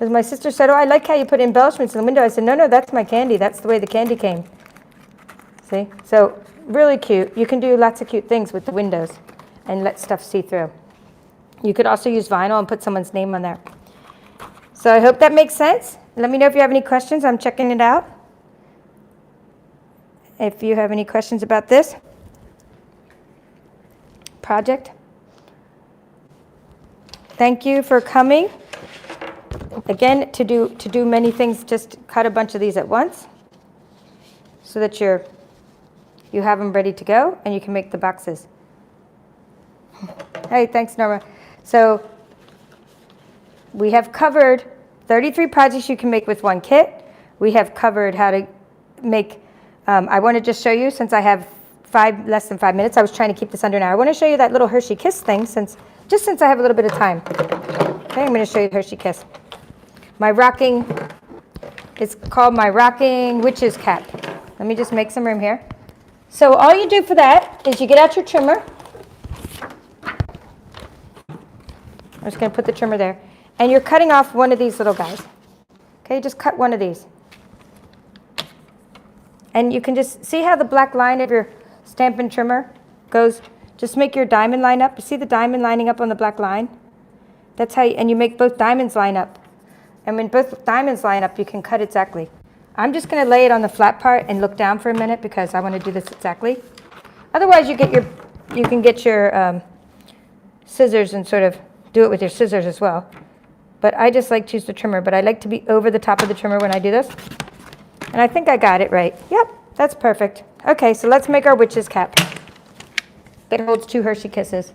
S1: Because my sister said, oh, I like how you put embellishments in the window. I said, no, no, that's my candy. That's the way the candy came. See? So really cute. You can do lots of cute things with the windows and let stuff see through. You could also use vinyl and put someone's name on there. So I hope that makes sense. Let me know if you have any questions. I'm checking it out. If you have any questions about this project. Thank you for coming. Again, to do many things, just cut a bunch of these at once so that you have them ready to go and you can make the boxes. Hey, thanks, Norma. So we have covered 33 projects you can make with one kit. We have covered how to make, I want to just show you, since I have less than 5 minutes, I was trying to keep this under an hour. I want to show you that little Hershey Kiss thing, since I have a little bit of time. Okay, I'm going to show you the Hershey Kiss. It's called my rocking witch's cap. Let me just make some room here. So all you do for that is you get out your trimmer. I'm just going to put the trimmer there. And you're cutting off one of these little guys. Okay, just cut one of these. And you can just see how the black line of your Stampin' trimmer goes. Just make your diamond line up. You see the diamond lining up on the black line? That's how and you make both diamonds line up. And when both diamonds line up, you can cut exactly. I'm just going to lay it on the flat part and look down for a minute because I want to do this exactly. Otherwise, you can get your scissors and sort of do it with your scissors as well. But I just like to use the trimmer, but I like to be over the top of the trimmer when I do this. And I think I got it right. Yep, that's perfect. Okay, so let's make our witch's cap. It holds 2 Hershey Kisses.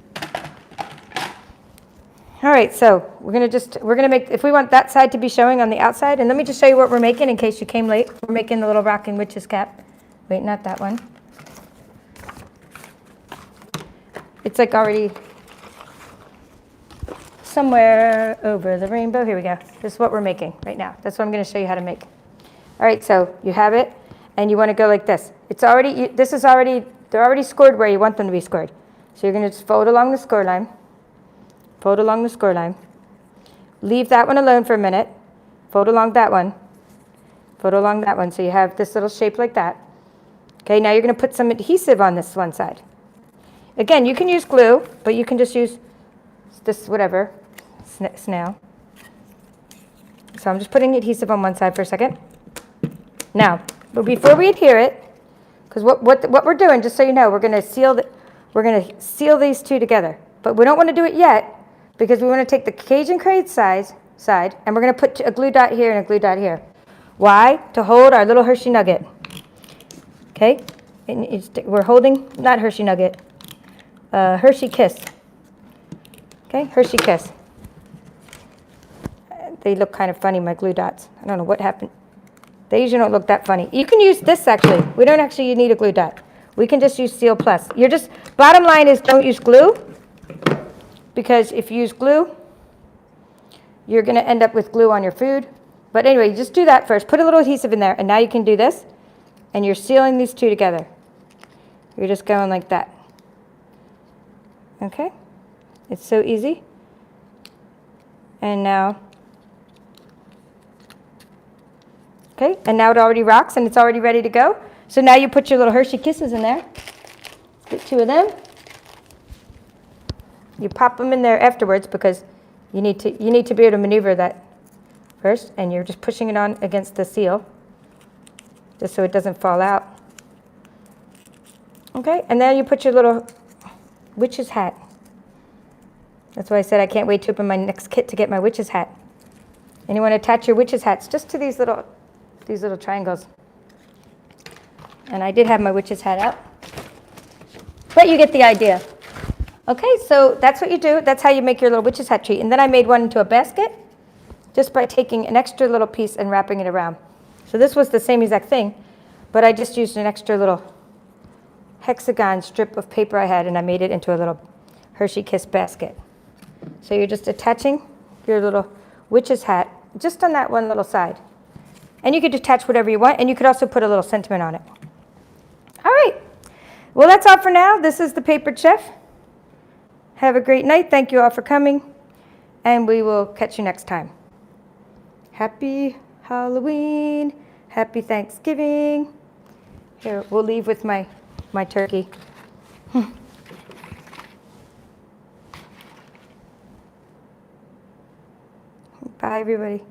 S1: All right, so we're gonna make, if we want that side to be showing on the outside, and let me just show you what we're making in case you came late. We're making the little rocking witch's cap. Wait, not that one. It's like already somewhere over the rainbow. Here we go. This is what we're making right now. That's what I'm gonna show you how to make. All right, so you have it, and you wanna go like this. They're already scored where you want them to be scored. So you're gonna just fold along the score line. Fold along the score line. Leave that one alone for a minute. Fold along that one. Fold along that one. So you have this little shape like that. Okay, now you're going to put some adhesive on this one side. Again, you can use glue, but you can just use this whatever, snail. So I'm just putting adhesive on one side for a second. Now, but before we adhere it, because what we're doing, just so you know, we're going to seal these two together. But we don't want to do it yet, because we want to take the Cajun Crate side, and we're going to put a glue dot here and a glue dot here. Why? To hold our little Hershey Nugget. Okay? And we're holding, not Hershey Nugget, Hershey Kiss. Okay? Hershey Kiss. They look kind of funny, my glue dots. I don't know what happened. They usually don't look that funny. You can use this, actually. We don't actually need a glue dot. We can just use Seal Plus. Bottom line is don't use glue. Because if you use glue, you're going to end up with glue on your food. But anyway, just do that first. Put a little adhesive in there, and now you can do this. And you're sealing these two together. You're just going like that. Okay? It's so easy. And now, okay, and now it already rocks, and it's already ready to go. So now you put your little Hershey Kisses in there. Get 2 of them. You pop them in there afterwards because you need to be able to maneuver that first, and you're just pushing it on against the seal just so it doesn't fall out. Okay, and then you put your little witch's hat. That's why I said I can't wait to open my next kit to get my witch's hat. And you want to attach your witch's hats just to these little triangles. And I did have my witch's hat out, but you get the idea. Okay, so that's what you do. That's how you make your little witch's hat treat. And then I made one into a basket just by taking an extra little piece and wrapping it around. So this was the same exact thing, but I just used an extra little hexagon strip of paper I had, and I made it into a little Hershey Kiss basket. So you're just attaching your little witch's hat just on that one little side. And you could attach whatever you want, and you could also put a little sentiment on it. All right. Well, that's all for now. This is the Papered Chef. Have a great night. Thank you all for coming, and we will catch you next time. Happy Halloween. Happy Thanksgiving. Here, we'll leave with my turkey. Bye, everybody.